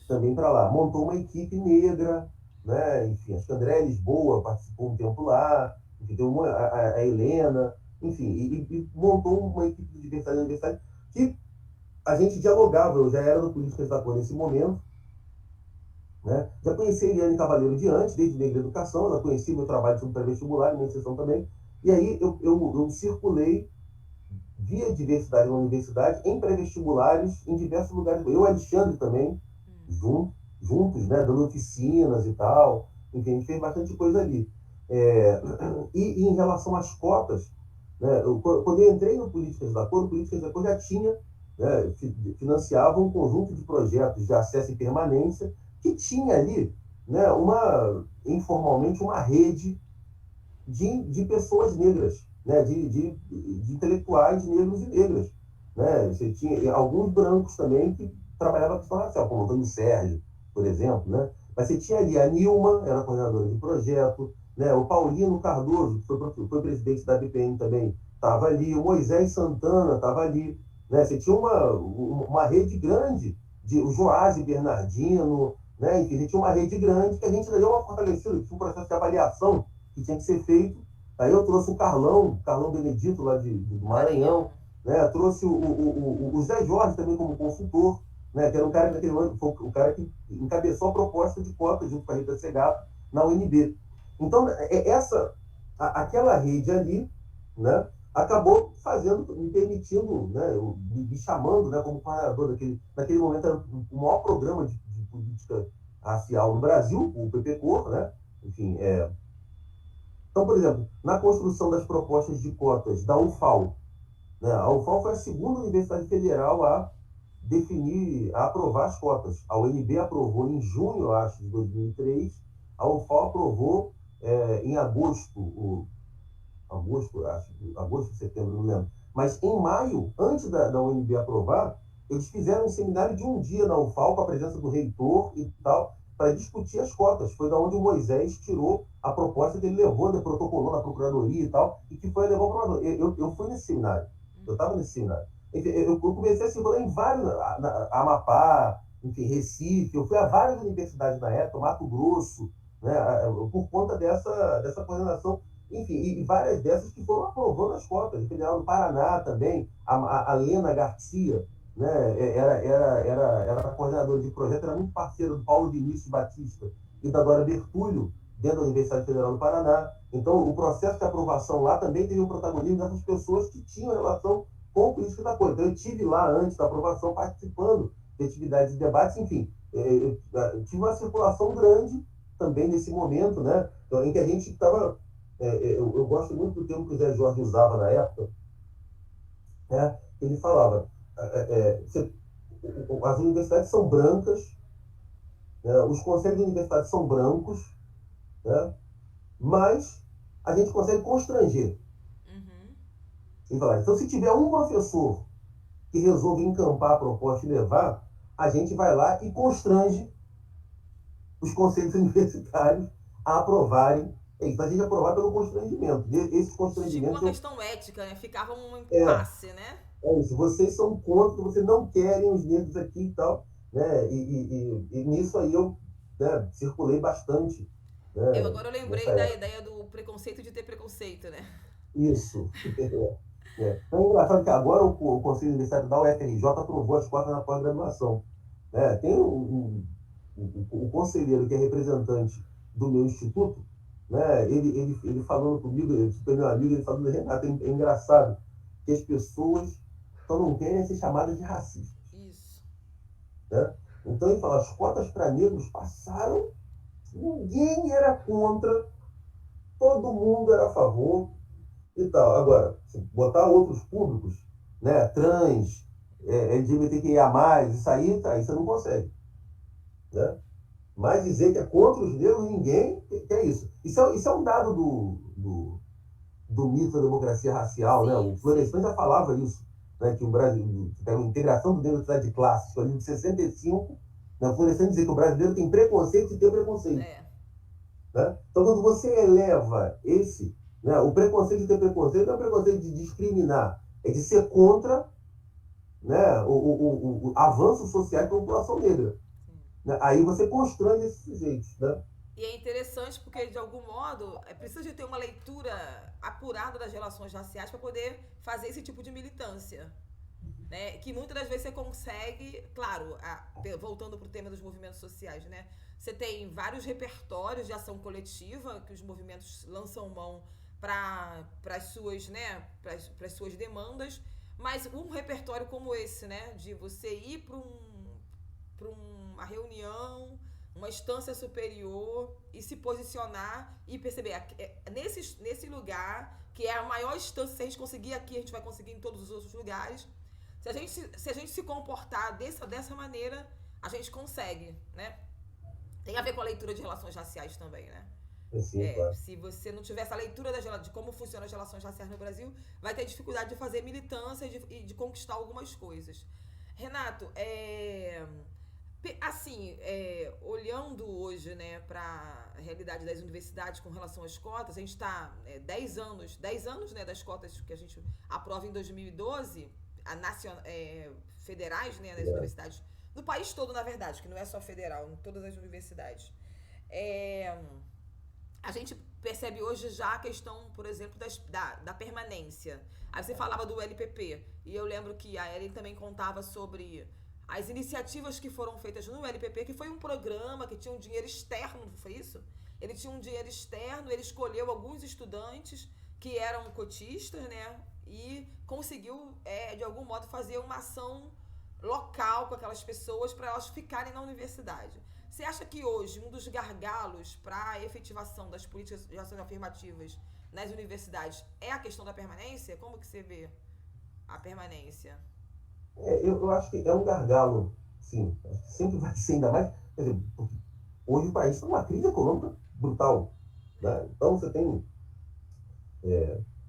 também para lá. Montou uma equipe negra, né, enfim, acho que André Lisboa participou um tempo lá, deu a Helena, enfim, e montou uma equipe de diversidade na universidade que a gente dialogava. Eu já era do Políticas da Cor nesse momento, né? Já conheci a Eliane Cavaleiro de antes, desde Negra Educação, ela conhecia meu trabalho sobre pré-vestibular, minha sessão também, e aí eu circulei via diversidade na universidade, em pré-vestibulares, em diversos lugares. Eu e o Alexandre também, juntos, né, dando oficinas e tal, enfim, a gente fez bastante coisa ali. E em relação às cotas, né, quando eu entrei no Políticas da Cor, o Políticas da Cor já tinha, né, financiava um conjunto de projetos de acesso e permanência que tinha ali, né, informalmente, uma rede de pessoas negras, né, de intelectuais negros e negras. Né? Você tinha alguns brancos também que trabalhavam com a questão racial, como o Antônio Sérgio, por exemplo. Né? Mas você tinha ali a Nilma, era coordenadora de projeto, né? O Paulino Cardoso, que foi presidente da BPM também, estava ali, o Moisés Santana estava ali. Né? Você tinha uma rede grande, o Joás Bernardino, né? Enfim, a gente tinha uma rede grande que a gente deu uma fortalecida, tinha um processo de avaliação que tinha que ser feito. Aí eu trouxe o Carlão Benedito, lá do Maranhão, né? Trouxe o Zé Jorge também como consultor, né? Que era um cara que naquele ano foi o cara que encabeçou a proposta de cota junto com a Rita Segato na UNB. Então, aquela rede ali, né? acabou me permitindo, né, me chamando, né, como coordenador naquele momento era o maior programa de política racial no Brasil, o PPCor, né? Enfim, então, por exemplo, na construção das propostas de cotas da UFAL, né, a UFAL foi a segunda universidade federal a aprovar as cotas. A UNB aprovou em junho, eu acho, de 2003, a UFAL aprovou em agosto, setembro, não lembro. Mas em maio, antes da UNB aprovar, eles fizeram um seminário de um dia na UFAL, com a presença do reitor e tal, para discutir as cotas. Foi da onde o Moisés tirou a proposta que ele levou, protocolou na procuradoria e tal, e que foi levar para o eu fui nesse seminário. Eu estava nesse seminário. Eu comecei a circular em vários, Amapá, enfim, Recife, eu fui a várias universidades na época, Mato Grosso, né, por conta dessa coordenação, enfim, e várias dessas que foram aprovando as cotas. O Federal do Paraná também, a Lena Garcia, né, era a coordenadora de projeto, era muito parceira do Paulo Vinícius Batista e da Dora Bertulho, dentro da Universidade Federal do Paraná. Então, o processo de aprovação lá também teve um protagonismo dessas pessoas que tinham relação com o política da coisa. Então, eu estive lá antes da aprovação, participando de atividades de debates, enfim, eu tive uma circulação grande também nesse momento, né, em que a gente estava... eu gosto muito do termo que o Zé Jorge usava na época, né? Ele falava, as universidades são brancas, né? Os conselhos de universidade são brancos, né? Mas a gente consegue constranger. Ele falava, então, se tiver um professor que resolve encampar a proposta e levar, a gente vai lá e constrange os conselhos universitários a aprovarem. Então, a gente aprovar pelo constrangimento. Esse constrangimento... Tipo uma questão ética, né? Ficava um impasse, né? É isso. Vocês são contra, vocês não querem os negros aqui e tal, né? E nisso aí eu, né, circulei bastante. Né, Agora eu lembrei da ideia do preconceito de ter preconceito, né? Isso. Então é engraçado que agora o Conselho Universitário da UFRJ aprovou as cotas na pós-graduação. Né? Tem o conselheiro que é representante do meu instituto, né? Ele falando comigo, ele foi meu amigo, ele falando, Renato, é engraçado que as pessoas só não querem ser chamadas de racistas. Isso. Né? Então ele fala, as cotas para negros passaram, ninguém era contra, todo mundo era a favor e tal. Agora, se botar outros públicos, né, trans, LGBTQIA+, isso aí você não consegue. Né? Mas dizer que é contra os negros, ninguém quer isso. Isso é um dado do mito da democracia racial. Sim, né? O Florestan já falava isso, né? Que o Brasil tem uma integração do negro na cidade de classe, isso ali de 65, né? O Florestan dizia que o brasileiro tem preconceito de ter preconceito. Né? Então, quando você eleva né, o preconceito de ter preconceito não é o preconceito de discriminar, é de ser contra, né, o avanço social da população negra. Né? Aí você constrange esses sujeitos. Né? E é interessante porque, de algum modo, precisa de ter uma leitura apurada das relações raciais para poder fazer esse tipo de militância. Né? Que muitas das vezes você consegue, claro, voltando para o tema dos movimentos sociais, né? Você tem vários repertórios de ação coletiva que os movimentos lançam mão para as suas, né, para as suas demandas, mas um repertório como esse, né, de você ir para uma reunião, uma instância superior e se posicionar e perceber nesse lugar, que é a maior instância, se a gente conseguir aqui, a gente vai conseguir em todos os outros lugares. Se a gente se comportar dessa maneira, a gente consegue, né? Tem a ver com a leitura de relações raciais também, né? Sim, claro. Se você não tiver essa leitura de como funcionam as relações raciais no Brasil, vai ter dificuldade de fazer militância e de conquistar algumas coisas. Renato, assim, olhando hoje, né, para a realidade das universidades com relação às cotas, a gente está 10 anos, né, das cotas que a gente aprova em 2012, federais, né, das universidades, no país todo, na verdade, que não é só federal, em todas as universidades. A gente percebe hoje já a questão, por exemplo, da permanência. Aí você falava do LPP, e eu lembro que a Ellen também contava sobre as iniciativas que foram feitas no LPP, que foi um programa que tinha um dinheiro externo, não foi isso? Ele tinha um dinheiro externo, ele escolheu alguns estudantes que eram cotistas, né? E conseguiu, de algum modo, fazer uma ação local com aquelas pessoas para elas ficarem na universidade. Você acha que hoje um dos gargalos para a efetivação das políticas de ações afirmativas nas universidades é a questão da permanência? Como que você vê a permanência? Eu acho que é um gargalo, sim. Acho que sempre vai ser, ainda mais. Quer dizer, porque hoje o país está numa crise econômica brutal. Né? Então você tem.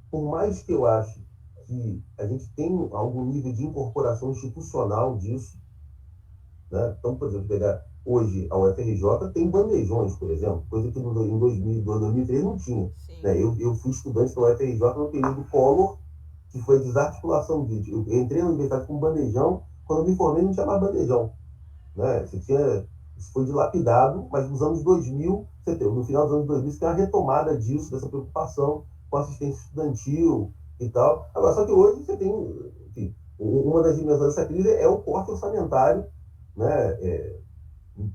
Por mais que eu ache que a gente tem algum nível de incorporação institucional disso, né? Então, por exemplo, pegar hoje a UFRJ tem bandejões, por exemplo, coisa que em 2003 não tinha. Sim. Né? Eu fui estudante da UFRJ no período Collor, que foi desarticulação de. Eu entrei na universidade com bandejão, quando eu me formei não tinha mais bandejão. Né? Isso foi dilapidado, mas nos anos 2000, no final dos anos 2000, você tem uma retomada disso, dessa preocupação com assistência estudantil e tal. Agora, só que hoje você tem, enfim, uma das dimensões dessa crise é o corte orçamentário, né?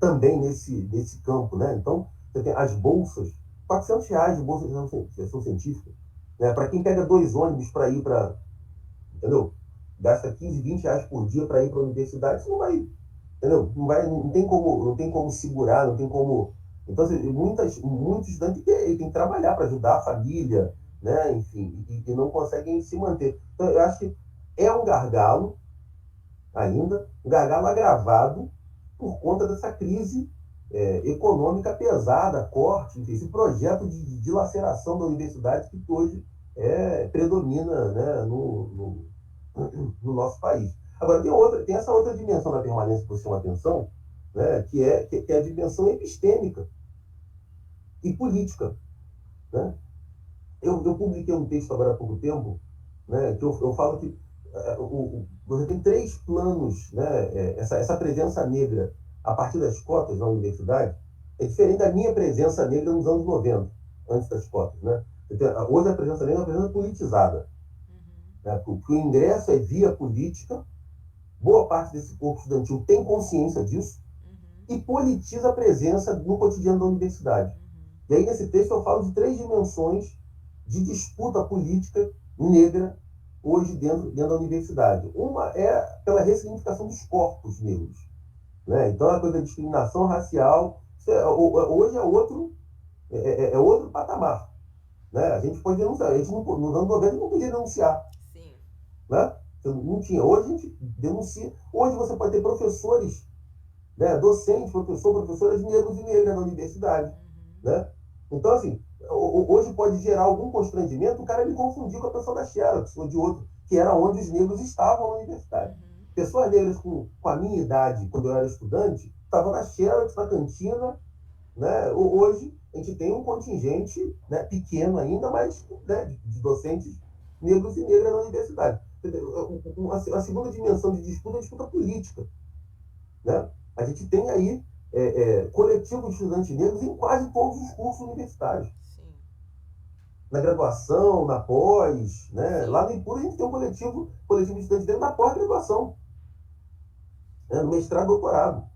Também nesse campo. Né? Então, você tem as bolsas, R$ 400 de bolsa de iniciação científica. Né? Para quem pega 2 ônibus para ir para, entendeu? Gasta 15, R$ 20 por dia para ir para a universidade, você não vai, entendeu? Não tem como segurar, não tem como. Então, assim, muitos estudantes têm que trabalhar para ajudar a família, né? Enfim, e não conseguem se manter. Então, eu acho que é um gargalo ainda, um gargalo agravado por conta dessa crise econômica pesada, corte, enfim, esse projeto de dilaceração da universidade que hoje predomina, né, no nosso país. Agora, tem essa outra dimensão da permanência que você chama atenção, né, que é a dimensão epistêmica e política. Né? Eu publiquei um texto agora há pouco tempo, né, que eu falo que você tem 3 planos, né, essa presença negra a partir das cotas na universidade é diferente da minha presença negra nos anos 90, antes das cotas. Né? Hoje a presença negra é uma presença politizada. Né? Porque o ingresso é via política, boa parte desse corpo estudantil tem consciência disso e politiza a presença no cotidiano da universidade. E aí, nesse texto, eu falo de 3 dimensões de disputa política negra hoje dentro da universidade. Uma é pela ressignificação dos corpos negros. Né? Então, a coisa da discriminação racial, hoje é outro patamar. Né? A gente pode denunciar. A gente nos anos 90 não podia denunciar. Sim. Né? Não tinha. Hoje a gente denuncia. Hoje você pode ter professores, né? Docentes, professoras negros e negras na universidade. Né? Então, assim, hoje pode gerar algum constrangimento o cara me confundir com a pessoa da Xerox ou de outro, que era onde os negros estavam na universidade. Pessoas negras com a minha idade, quando eu era estudante, estavam na Xerox, na cantina. Né? Hoje a gente tem um contingente, né, pequeno ainda, mas, né, de docentes negros e negras na universidade. A segunda dimensão de disputa é a disputa política. Né? A gente tem aí coletivo de estudantes negros em quase todos os cursos universitários. Sim. Na graduação, na pós, né? Lá no IPUR a gente tem um coletivo de estudantes negros na pós-graduação, né? No mestrado e doutorado.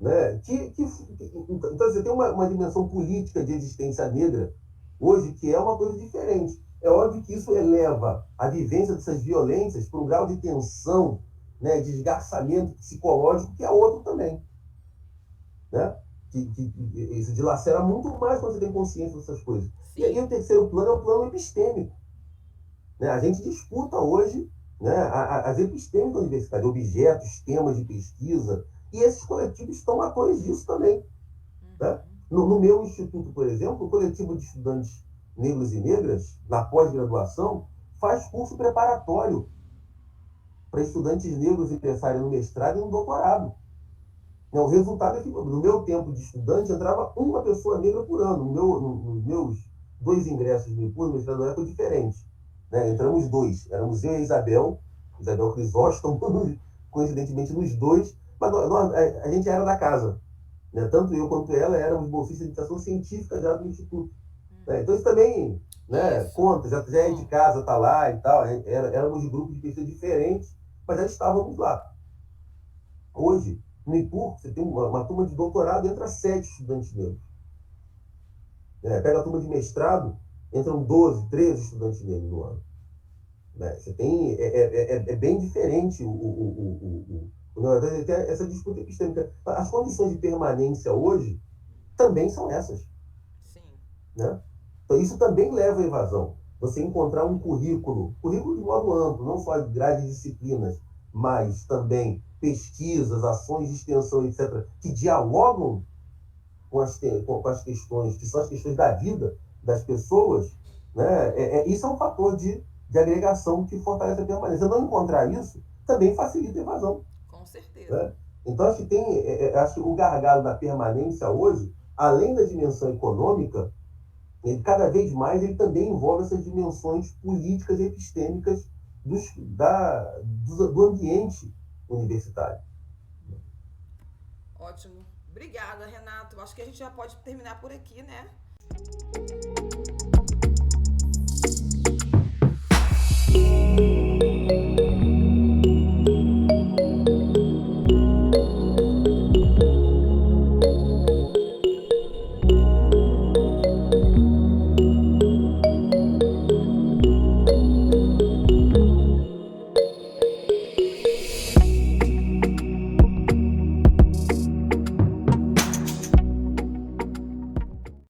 Né? Então, você tem uma dimensão política de existência negra hoje que é uma coisa diferente. É óbvio que isso eleva a vivência dessas violências para um grau de tensão, né, de esgarçamento psicológico que é outro também. Né? Isso dilacera muito mais quando você tem consciência dessas coisas. Sim. E aí o terceiro plano é o plano epistêmico. Né? A gente disputa hoje, né, as epistêmicas da universidade, objetos, temas de pesquisa, e esses coletivos estão atores disso também. Né? No meu instituto, por exemplo, o coletivo de estudantes negros e negras, na pós-graduação, faz curso preparatório para estudantes negros ingressarem no mestrado e no doutorado. O resultado é que, no meu tempo de estudante, entrava uma pessoa negra por ano. Nos meus 2 ingressos no IPUR, no mestrado, foi diferente. Né? Entramos 2. Éramos eu e a Isabel Crisóstomo, coincidentemente nos 2, mas a gente era da casa. Né? Tanto eu quanto ela éramos bolsistas de iniciação científica já do Instituto. Né? Então isso também, né, conta, já é de casa, tá lá e tal. Éramos de grupos de pesquisa diferentes, mas já estávamos lá. Hoje, no IPUR, você tem uma turma de doutorado, entra 7 estudantes negros. Pega a turma de mestrado, entram 12, 13 estudantes negros no ano. Né? Você tem, é bem diferente essa disputa epistêmica. As condições de permanência hoje também são essas. Sim. Né? Então, isso também leva à evasão. Você encontrar um currículo de modo amplo, não só de grades de disciplinas, mas também pesquisas, ações de extensão, etc., que dialogam com as questões, que são as questões da vida das pessoas, né? Isso é um fator de agregação que fortalece a permanência. Não encontrar isso também facilita a evasão. Com certeza. Né? Então, acho que o gargalo da permanência hoje, além da dimensão econômica, ele, cada vez mais, ele também envolve essas dimensões políticas e epistêmicas do ambiente universitário. Ótimo. Obrigada, Renato. Acho que a gente já pode terminar por aqui, né?